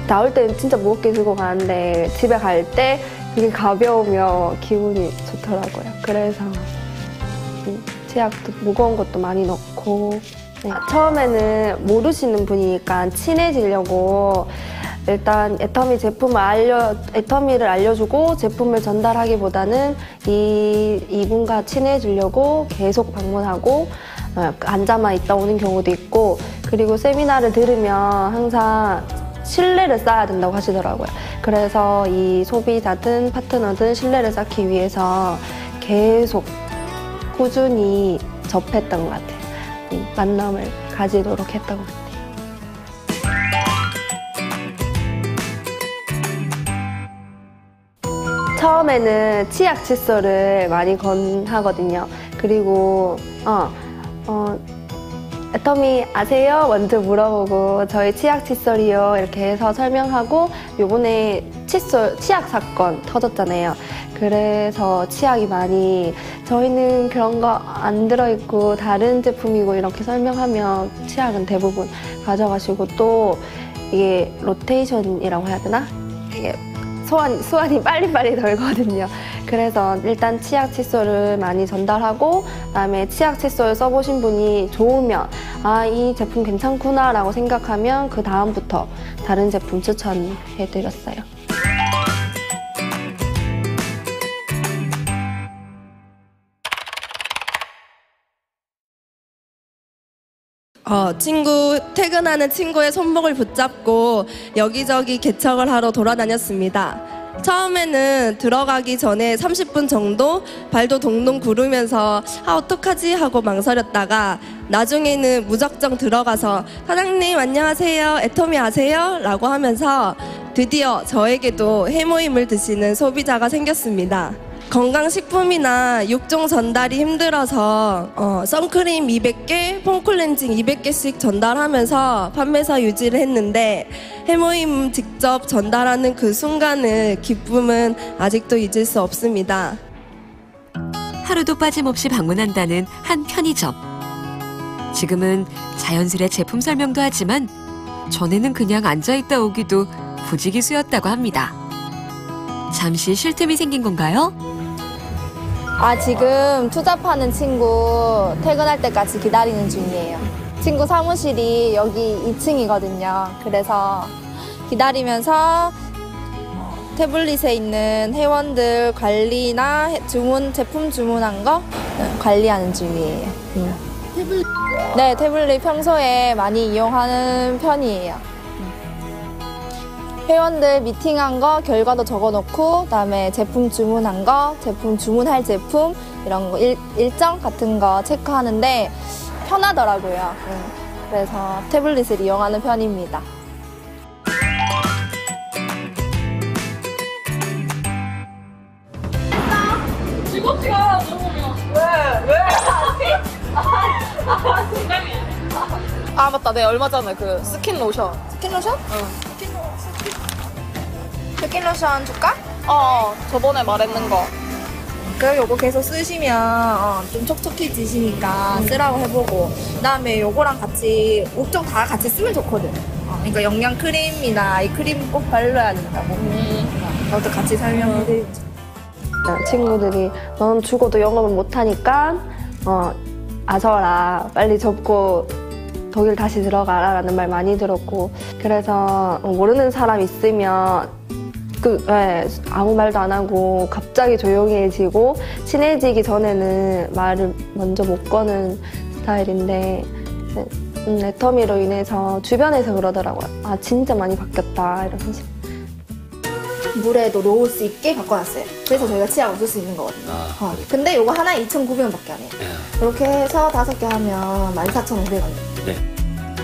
[SPEAKER 6] 나올 때는 진짜 무겁게 들고 가는데 집에 갈 때 되게 가벼우며 기분이 좋더라고요. 그래서 치약도 무거운 것도 많이 넣고, 처음에는 모르시는 분이니까 친해지려고 일단 애터미를 알려주고 제품을 전달하기보다는 이분과 친해지려고 계속 방문하고 앉아만 있다 오는 경우도 있고, 그리고 세미나를 들으면 항상 신뢰를 쌓아야 된다고 하시더라고요. 그래서 이 소비자든 파트너든 신뢰를 쌓기 위해서 계속 꾸준히 접했던 것 같아요. 만남을 가지도록 했던 것 같아요. 처음에는 치약 칫솔을 많이 권하거든요. 그리고 애터미 아세요? 먼저 물어보고 저희 치약 칫솔이요 이렇게 해서 설명하고, 요번에 치약 사건 터졌잖아요. 그래서 치약이 많이 저희는 그런 거 안 들어있고 다른 제품이고 이렇게 설명하면 치약은 대부분 가져가시고, 또 이게 로테이션이라고 해야 되나? 이게 소환이 빨리빨리 돌거든요. 그래서 일단 치약 칫솔을 많이 전달하고, 그다음에 치약 칫솔 써보신 분이 좋으면 아, 이 제품 괜찮구나 라고 생각하면 그 다음부터 다른 제품 추천해드렸어요.
[SPEAKER 7] 퇴근하는 친구의 손목을 붙잡고 여기저기 개척을 하러 돌아다녔습니다. 처음에는 들어가기 전에 30분 정도 발도 동동 구르면서 어떡하지 하고 망설였다가, 나중에는 무작정 들어가서 사장님 안녕하세요, 애터미 아세요? 라고 하면서 드디어 저에게도 해모임을 드시는 소비자가 생겼습니다. 건강식품이나 육종 전달이 힘들어서 선크림 200개, 폼클렌징 200개씩 전달하면서 판매사 유지를 했는데, 해모임 직접 전달하는 그 순간의 기쁨은 아직도 잊을 수 없습니다.
[SPEAKER 5] 하루도 빠짐없이 방문한다는 한 편의점. 지금은 자연스레 제품 설명도 하지만 전에는 그냥 앉아있다 오기도 부지기수였다고 합니다. 잠시 쉴 틈이 생긴 건가요?
[SPEAKER 6] 지금 투잡하는 친구 퇴근할 때까지 기다리는 중이에요. 친구 사무실이 여기 2층이거든요. 그래서 기다리면서 태블릿에 있는 회원들 관리나 제품 주문한 거 관리하는 중이에요. 네, 태블릿 평소에 많이 이용하는 편이에요. 회원들 미팅한 거 결과도 적어놓고, 그다음에 제품 주문한 거, 제품 주문할 제품 이런 거 일정 같은 거 체크하는데 편하더라고요. 그래서 태블릿을 이용하는 편입니다.
[SPEAKER 8] 즐겁지가 않아. 왜? 왜? 아니? 진짜이에요. 아 맞다, 내 얼마 전에 그 스킨 로션.
[SPEAKER 6] 스킨 로션?
[SPEAKER 8] 응.
[SPEAKER 6] 스킨 로션 줄까?
[SPEAKER 8] 저번에 말했는 거.
[SPEAKER 6] 그 요거 계속 쓰시면 좀 촉촉해지시니까 쓰라고 해보고, 그다음에 요거랑 같이 옥정 다 같이 쓰면 좋거든. 그러니까 영양 크림이나 이 크림 꼭 발라야 된다고. 저도 같이 설명해드리죠. 친구들이 넌 죽어도 영업을 못하니까 아서라 빨리 접고 독일 다시 들어가라라는 말 많이 들었고, 그래서 모르는 사람 있으면 아무 말도 안 하고 갑자기 조용해지고, 친해지기 전에는 말을 먼저 못 거는 스타일인데 애터미로 인해서 주변에서 그러더라고요. 아 진짜 많이 바뀌었다 이러면서. 물에도 녹을 수 있게 바꿔놨어요. 그래서 저희가 치아 웃을 수 있는 거거든요. 근데 요거 하나에 2,900원밖에 안 해요. 이렇게 해서 5개 하면 14,500원.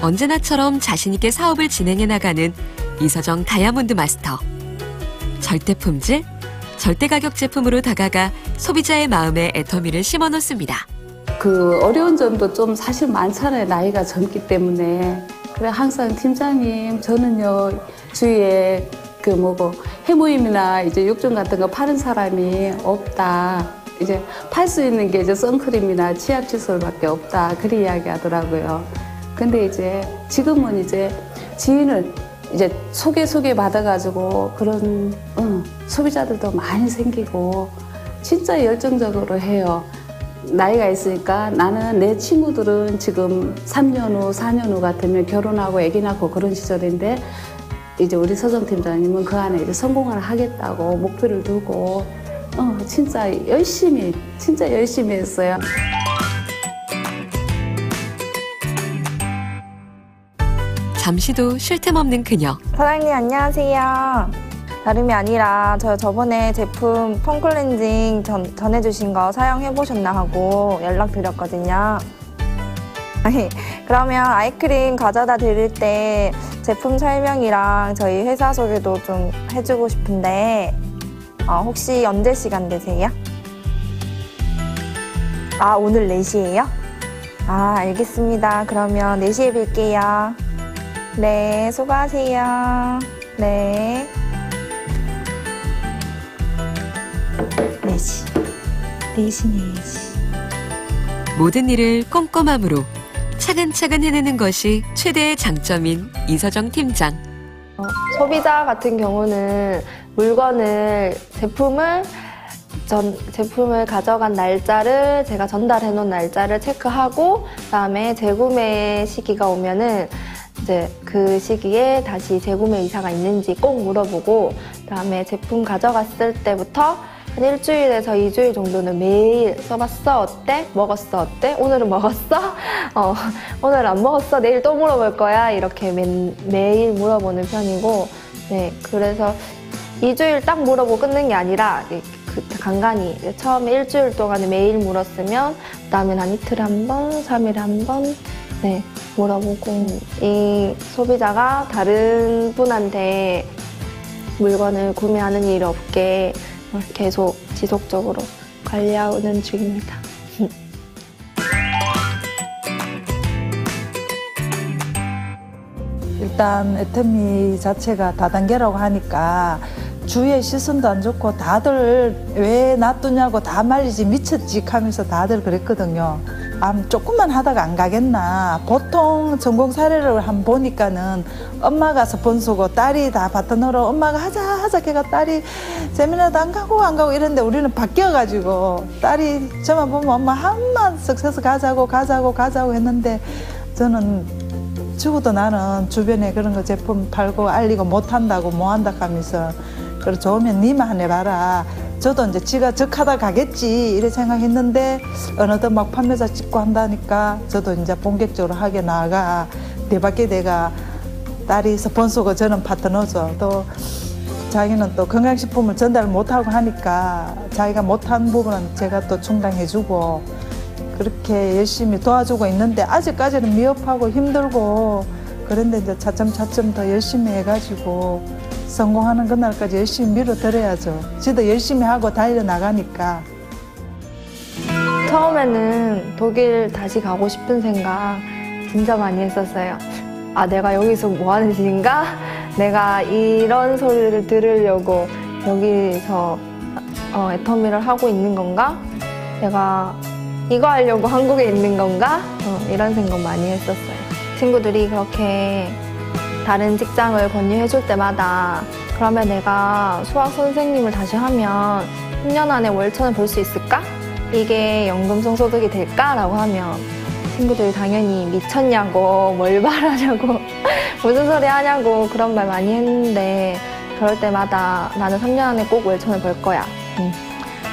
[SPEAKER 5] 언제나처럼 자신있게 사업을 진행해 나가는 이서정 다이아몬드 마스터. 절대 품질, 절대 가격 제품으로 다가가 소비자의 마음에 애터미를 심어놓습니다.
[SPEAKER 9] 그 어려운 점도 좀 사실 많잖아요. 나이가 젊기 때문에. 그래 항상 팀장님 저는요 주위에 해모임이나 이제 육종 같은 거 파는 사람이 없다. 이제 팔 수 있는 게 이제 선크림이나 치약 칫솔밖에 없다. 그리 이야기하더라고요. 근데 이제 지금은 이제 지인을 이제 소개 받아가지고 그런 소비자들도 많이 생기고 진짜 열정적으로 해요. 나이가 있으니까 나는 내 친구들은 지금 3년 후, 4년 후 같으면 결혼하고 아기 낳고 그런 시절인데 이제 우리 서정 팀장님은 그 안에 이제 성공을 하겠다고 목표를 두고 진짜 열심히 했어요.
[SPEAKER 5] 잠시도 쉴 틈 없는 그녀.
[SPEAKER 6] 사장님 안녕하세요. 다름이 아니라 저번에 제품 폼클렌징 전해주신 거 사용해보셨나 하고 연락드렸거든요. 그러면 아이크림 가져다 드릴 때 제품 설명이랑 저희 회사 소개도 좀 해주고 싶은데 혹시 언제 시간 되세요? 아 오늘 4시에요? 아 알겠습니다. 그러면 4시에 뵐게요. 네 수고하세요. 네. 4시.
[SPEAKER 5] 모든 일을 꼼꼼함으로 차근차근 해내는 것이 최대의 장점인 이서정 팀장.
[SPEAKER 6] 소비자 같은 경우는 제품을 가져간 날짜를 제가 전달해 놓은 날짜를 체크하고, 그다음에 재구매 시기가 오면은 이제 그 시기에 다시 재구매 의사가 있는지 꼭 물어보고, 그다음에 제품 가져갔을 때부터 한 일주일에서 2주일 정도는 매일 써봤어? 어때? 먹었어? 어때? 오늘은 먹었어? 오늘 안 먹었어? 내일 또 물어볼 거야? 이렇게 매일 물어보는 편이고, 네, 그래서 2주일 딱 물어보고 끊는 게 아니라 간간히 처음에 일주일 동안에 매일 물었으면 그다음엔 한 이틀에 한 번, 3일에 한 번, 네, 물어보고, 이 소비자가 다른 분한테 물건을 구매하는 일이 없게 계속 지속적으로 관리하는 중입니다.
[SPEAKER 10] 일단 애터미 자체가 다단계라고 하니까 주위의 시선도 안 좋고 다들 왜 놔두냐고 다 말리지 미쳤지 하면서 다들 그랬거든요. 조금만 하다가 안 가겠나. 보통 전공 사례를 한번 보니까는 엄마가 스폰서고 딸이 다 파트너로 엄마가 하자 걔가 딸이 세미나도 안 가고 이랬는데 우리는 바뀌어가지고 딸이 저만 보면 엄마 한만 쓱 가자고 했는데 저는 죽어도 나는 주변에 그런 거 제품 팔고 알리고 못한다고 뭐한다 하면서 그래 좋으면 니만 해봐라. 저도 이제 지가 적하다 가겠지 이래 생각했는데 어느덧 막 판매자 찍고 한다니까 저도 이제 본격적으로 하게 나아가 대밖에 내가 딸이 스폰서고 저는 파트너죠. 또 자기는 또 건강식품을 전달 못하고 하니까 자기가 못한 부분은 제가 또 충당해주고 그렇게 열심히 도와주고 있는데 아직까지는 미흡하고 힘들고 그런데 이제 차츰 더 열심히 해가지고 성공하는 그날까지 열심히 밀어드려야죠. 저도 열심히 하고 달려나가니까.
[SPEAKER 6] 처음에는 독일 다시 가고 싶은 생각 진짜 많이 했었어요. 아, 내가 여기서 뭐 하는 짓인가? 내가 이런 소리를 들으려고 여기서 애터미를 하고 있는 건가? 내가 이거 하려고 한국에 있는 건가? 이런 생각 많이 했었어요. 친구들이 그렇게 다른 직장을 권유해 줄 때마다 그러면 내가 수학 선생님을 다시 하면 10년 안에 월천을 벌 수 있을까? 이게 연금성 소득이 될까라고 하면 친구들이 당연히 미쳤냐고, 뭘 말하냐고, 무슨 소리 하냐고 그런 말 많이 했는데 그럴 때마다 나는 3년 안에 꼭 월천을 벌 거야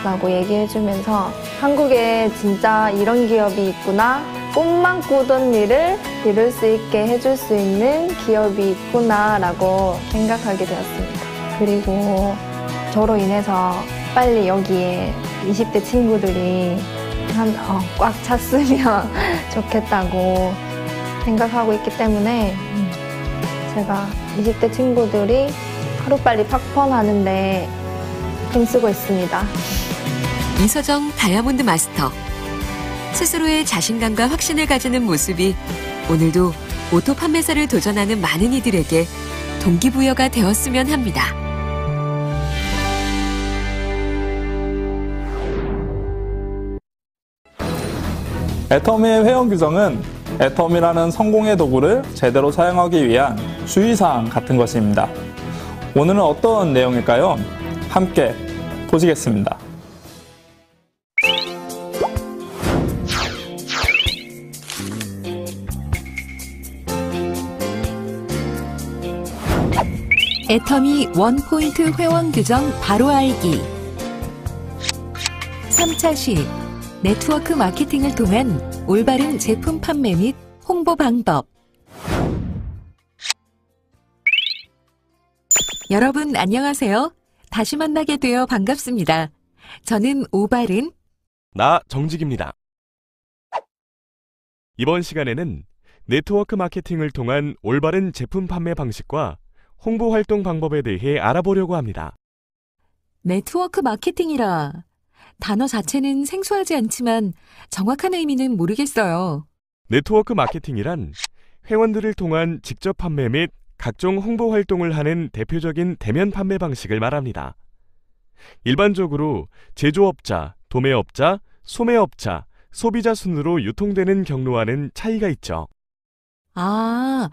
[SPEAKER 6] 라고 얘기해주면서 한국에 진짜 이런 기업이 있구나, 꿈만 꾸던 일을 이룰 수 있게 해줄 수 있는 기업이 있구나 라고 생각하게 되었습니다. 그리고 저로 인해서 빨리 여기에 20대 친구들이 꽉 찼으면 좋겠다고 생각하고 있기 때문에 제가 20대 친구들이 하루빨리 팍펀하는데 힘쓰고 있습니다.
[SPEAKER 5] 이서정 다이아몬드 마스터. 스스로의 자신감과 확신을 가지는 모습이 오늘도 오토 판매사를 도전하는 많은 이들에게 동기부여가 되었으면 합니다.
[SPEAKER 1] 애터미의 회원 규정은 애터미라는 성공의 도구를 제대로 사용하기 위한 주의사항 같은 것입니다. 오늘은 어떤 내용일까요? 함께 보시겠습니다.
[SPEAKER 11] 애터미 원포인트 회원 규정 바로 알기. 3차 시입. 네트워크 마케팅을 통한 올바른 제품 판매 및 홍보 방법. 여러분 안녕하세요. 다시 만나게 되어 반갑습니다. 저는 오바른
[SPEAKER 12] 나 정직입니다. 이번 시간에는 네트워크 마케팅을 통한 올바른 제품 판매 방식과 홍보 활동 방법에 대해 알아보려고 합니다.
[SPEAKER 11] 네트워크 마케팅이라 단어 자체는 생소하지 않지만 정확한 의미는 모르겠어요.
[SPEAKER 12] 네트워크 마케팅이란 회원들을 통한 직접 판매 및 각종 홍보 활동을 하는 대표적인 대면 판매 방식을 말합니다. 일반적으로 제조업자, 도매업자, 소매업자, 소비자 순으로 유통되는 경로와는 차이가 있죠.
[SPEAKER 11] 아,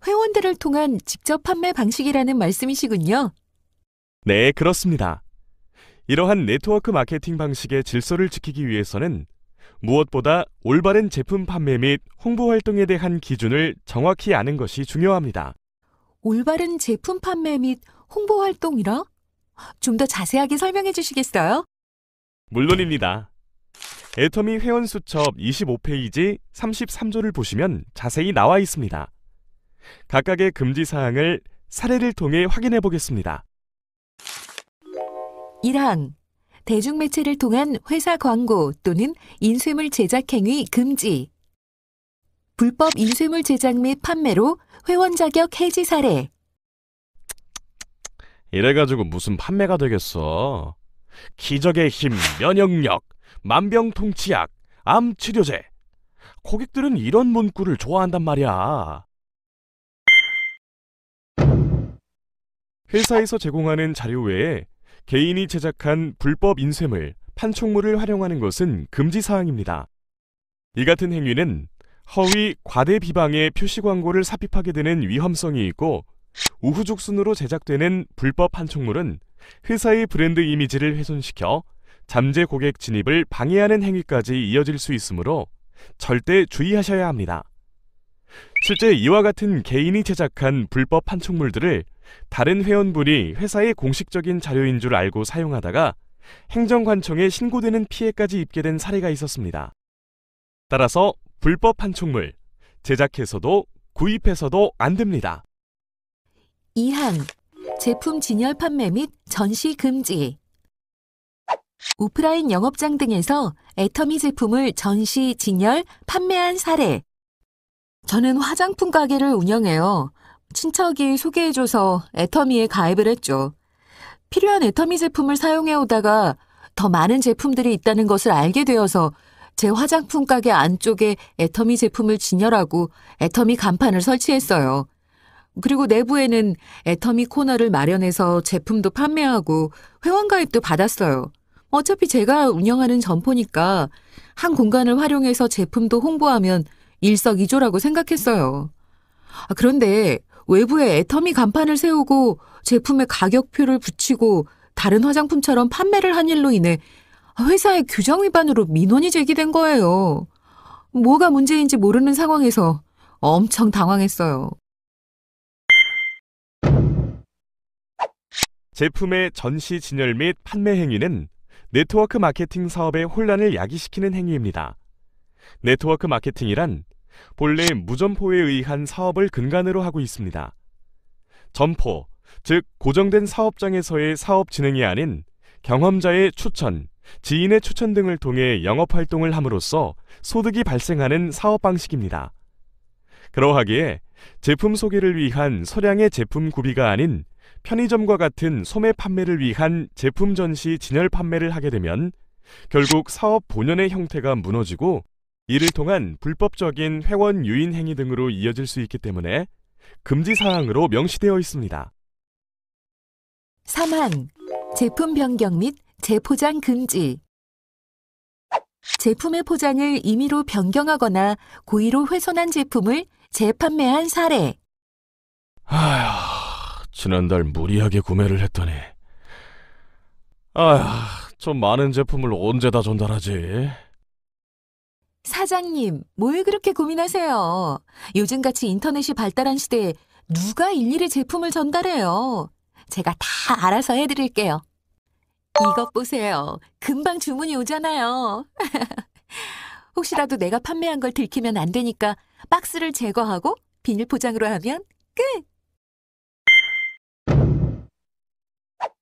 [SPEAKER 11] 회원들을 통한 직접 판매 방식이라는 말씀이시군요.
[SPEAKER 12] 네, 그렇습니다. 이러한 네트워크 마케팅 방식의 질서를 지키기 위해서는 무엇보다 올바른 제품 판매 및 홍보 활동에 대한 기준을 정확히 아는 것이 중요합니다.
[SPEAKER 11] 올바른 제품 판매 및 홍보 활동이라? 좀 더 자세하게 설명해 주시겠어요?
[SPEAKER 12] 물론입니다. 애터미 회원 수첩 25페이지 33조를 보시면 자세히 나와 있습니다. 각각의 금지 사항을 사례를 통해 확인해 보겠습니다.
[SPEAKER 11] 1항. 대중매체를 통한 회사 광고 또는 인쇄물 제작 행위 금지. 불법 인쇄물 제작 및 판매로 회원 자격 해지 사례.
[SPEAKER 12] 이래가지고 무슨 판매가 되겠어. 기적의 힘, 면역력, 만병통치약, 암치료제. 고객들은 이런 문구를 좋아한단 말이야. 회사에서 제공하는 자료 외에 개인이 제작한 불법 인쇄물, 판촉물을 활용하는 것은 금지사항입니다. 이 같은 행위는 허위, 과대 비방의 표시 광고를 삽입하게 되는 위험성이 있고 우후죽순으로 제작되는 불법 판촉물은 회사의 브랜드 이미지를 훼손시켜 잠재 고객 진입을 방해하는 행위까지 이어질 수 있으므로 절대 주의하셔야 합니다. 실제 이와 같은 개인이 제작한 불법 판촉물들을 다른 회원분이 회사의 공식적인 자료인 줄 알고 사용하다가 행정관청에 신고되는 피해까지 입게 된 사례가 있었습니다. 따라서 불법 판촉물, 제작해서도 구입해서도 안 됩니다.
[SPEAKER 11] 2항. 제품 진열 판매 및 전시 금지. 오프라인 영업장 등에서 애터미 제품을 전시, 진열, 판매한 사례. 저는 화장품 가게를 운영해요. 친척이 소개해줘서 애터미에 가입을 했죠. 필요한 애터미 제품을 사용해오다가 더 많은 제품들이 있다는 것을 알게 되어서 제 화장품 가게 안쪽에 애터미 제품을 진열하고 애터미 간판을 설치했어요. 그리고 내부에는 애터미 코너를 마련해서 제품도 판매하고 회원 가입도 받았어요. 어차피 제가 운영하는 점포니까 한 공간을 활용해서 제품도 홍보하면 일석이조라고 생각했어요. 그런데 외부에 애터미 간판을 세우고 제품에 가격표를 붙이고 다른 화장품처럼 판매를 한 일로 인해 회사의 규정 위반으로 민원이 제기된 거예요. 뭐가 문제인지 모르는 상황에서 엄청 당황했어요.
[SPEAKER 12] 제품의 전시 진열 및 판매 행위는 네트워크 마케팅 사업의 혼란을 야기시키는 행위입니다. 네트워크 마케팅이란 본래 무점포에 의한 사업을 근간으로 하고 있습니다. 점포, 즉 고정된 사업장에서의 사업 진행이 아닌 경험자의 추천, 지인의 추천 등을 통해 영업활동을 함으로써 소득이 발생하는 사업 방식입니다. 그러하기에 제품 소개를 위한 소량의 제품 구비가 아닌 편의점과 같은 소매 판매를 위한 제품 전시 진열 판매를 하게 되면 결국 사업 본연의 형태가 무너지고 이를 통한 불법적인 회원 유인 행위 등으로 이어질 수 있기 때문에 금지 사항으로 명시되어 있습니다.
[SPEAKER 11] 3항, 제품 변경 및 재포장 금지. 제품의 포장을 임의로 변경하거나 고의로 훼손한 제품을 재판매한 사례.
[SPEAKER 12] 지난달 무리하게 구매를 했더니 좀 많은 제품을 언제 다 전달하지?
[SPEAKER 11] 사장님, 뭘 그렇게 고민하세요? 요즘같이 인터넷이 발달한 시대에 누가 일일이 제품을 전달해요? 제가 다 알아서 해드릴게요. 이것 보세요. 금방 주문이 오잖아요. 혹시라도 내가 판매한 걸 들키면 안 되니까 박스를 제거하고 비닐 포장으로 하면 끝!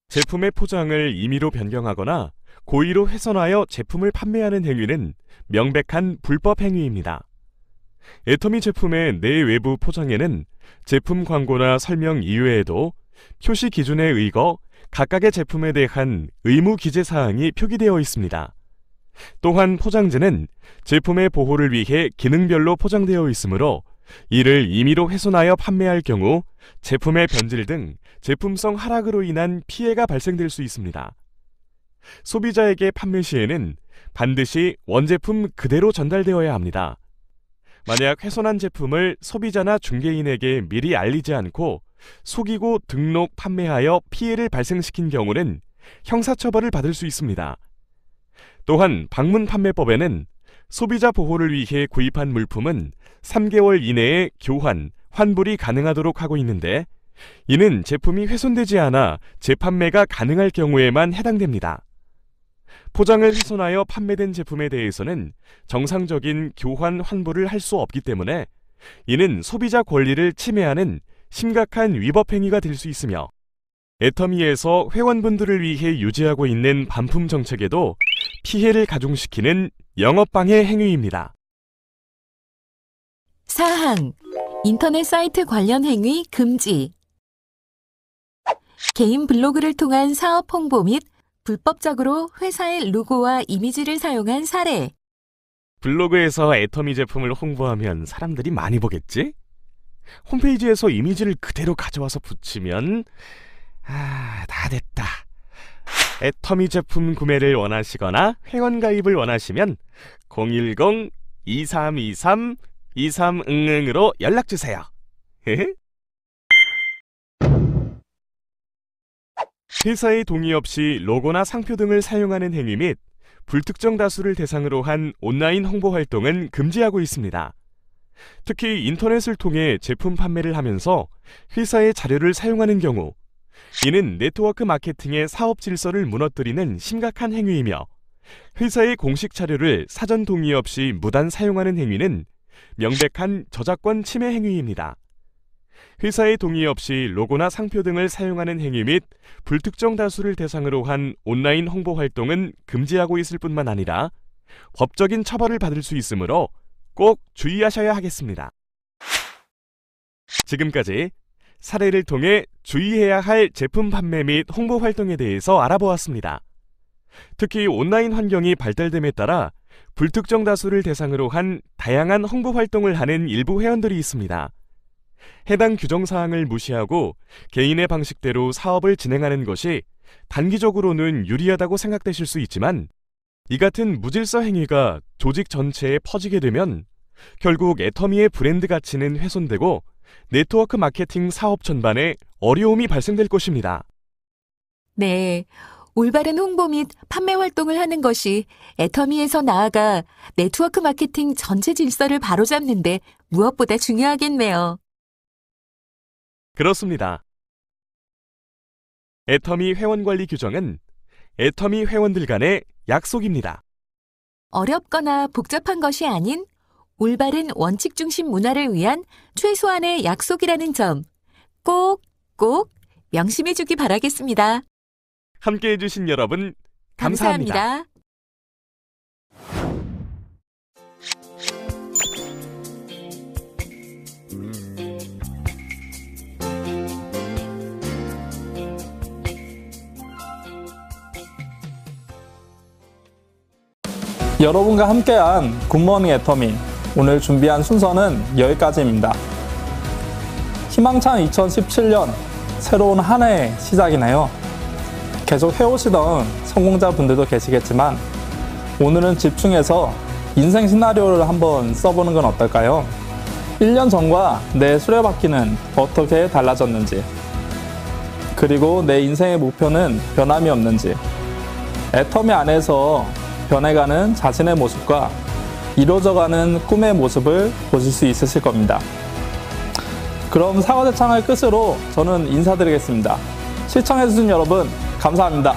[SPEAKER 12] 제품의 포장을 임의로 변경하거나 고의로 훼손하여 제품을 판매하는 행위는 명백한 불법 행위입니다. 애터미 제품의 내외부 포장에는 제품 광고나 설명 이외에도 표시 기준에 의거 각각의 제품에 대한 의무 기재 사항이 표기되어 있습니다. 또한 포장재는 제품의 보호를 위해 기능별로 포장되어 있으므로 이를 임의로 훼손하여 판매할 경우 제품의 변질 등 제품성 하락으로 인한 피해가 발생될 수 있습니다. 소비자에게 판매 시에는 반드시 원제품 그대로 전달되어야 합니다. 만약 훼손한 제품을 소비자나 중개인에게 미리 알리지 않고 속이고 등록, 판매하여 피해를 발생시킨 경우는 형사처벌을 받을 수 있습니다. 또한 방문판매법에는 소비자 보호를 위해 구입한 물품은 3개월 이내에 교환, 환불이 가능하도록 하고 있는데 이는 제품이 훼손되지 않아 재판매가 가능할 경우에만 해당됩니다. 포장을 훼손하여 판매된 제품에 대해서는 정상적인 교환, 환불을 할 수 없기 때문에 이는 소비자 권리를 침해하는 심각한 위법 행위가 될 수 있으며 애터미에서 회원분들을 위해 유지하고 있는 반품 정책에도 피해를 가중시키는 영업방해 행위입니다.
[SPEAKER 11] 4항, 인터넷 사이트 관련 행위 금지. 개인 블로그를 통한 사업 홍보 및 불법적으로 회사의 로고와 이미지를 사용한 사례.
[SPEAKER 12] 블로그에서 애터미 제품을 홍보하면 사람들이 많이 보겠지? 홈페이지에서 이미지를 그대로 가져와서 붙이면 다 됐다. 애터미 제품 구매를 원하시거나 회원 가입을 원하시면 010-2323-23으로 연락주세요. 회사의 동의 없이 로고나 상표 등을 사용하는 행위 및 불특정 다수를 대상으로 한 온라인 홍보 활동은 금지하고 있습니다. 특히 인터넷을 통해 제품 판매를 하면서 회사의 자료를 사용하는 경우 이는 네트워크 마케팅의 사업 질서를 무너뜨리는 심각한 행위이며 회사의 공식 자료를 사전 동의 없이 무단 사용하는 행위는 명백한 저작권 침해 행위입니다. 회사의 동의 없이 로고나 상표 등을 사용하는 행위 및 불특정 다수를 대상으로 한 온라인 홍보 활동은 금지하고 있을 뿐만 아니라 법적인 처벌을 받을 수 있으므로 꼭 주의하셔야 하겠습니다. 지금까지 사례를 통해 주의해야 할 제품 판매 및 홍보 활동에 대해서 알아보았습니다. 특히 온라인 환경이 발달됨에 따라 불특정 다수를 대상으로 한 다양한 홍보 활동을 하는 일부 회원들이 있습니다. 해당 규정 사항을 무시하고 개인의 방식대로 사업을 진행하는 것이 단기적으로는 유리하다고 생각되실 수 있지만 이 같은 무질서 행위가 조직 전체에 퍼지게 되면 결국 애터미의 브랜드 가치는 훼손되고 네트워크 마케팅 사업 전반에 어려움이 발생될 것입니다.
[SPEAKER 11] 네, 올바른 홍보 및 판매 활동을 하는 것이 애터미에서 나아가 네트워크 마케팅 전체 질서를 바로잡는 데 무엇보다 중요하겠네요.
[SPEAKER 12] 그렇습니다. 애터미 회원관리 규정은 애터미 회원들 간의 약속입니다.
[SPEAKER 11] 어렵거나 복잡한 것이 아닌 올바른 원칙 중심 문화를 위한 최소한의 약속이라는 점 꼭 명심해 주기 바라겠습니다.
[SPEAKER 12] 함께해 주신 여러분 감사합니다.
[SPEAKER 1] 여러분과 함께한 굿모닝 애터미, 오늘 준비한 순서는 여기까지입니다. 희망찬 2017년 새로운 한 해의 시작이네요. 계속 해오시던 성공자분들도 계시겠지만 오늘은 집중해서 인생 시나리오를 한번 써보는 건 어떨까요? 1년 전과 내 수레바퀴는 어떻게 달라졌는지, 그리고 내 인생의 목표는 변함이 없는지, 애터미 안에서 변해가는 자신의 모습과 이루어져가는 꿈의 모습을 보실 수 있으실 겁니다. 그럼 사과대창을 끝으로 저는 인사드리겠습니다. 시청해주신 여러분 감사합니다.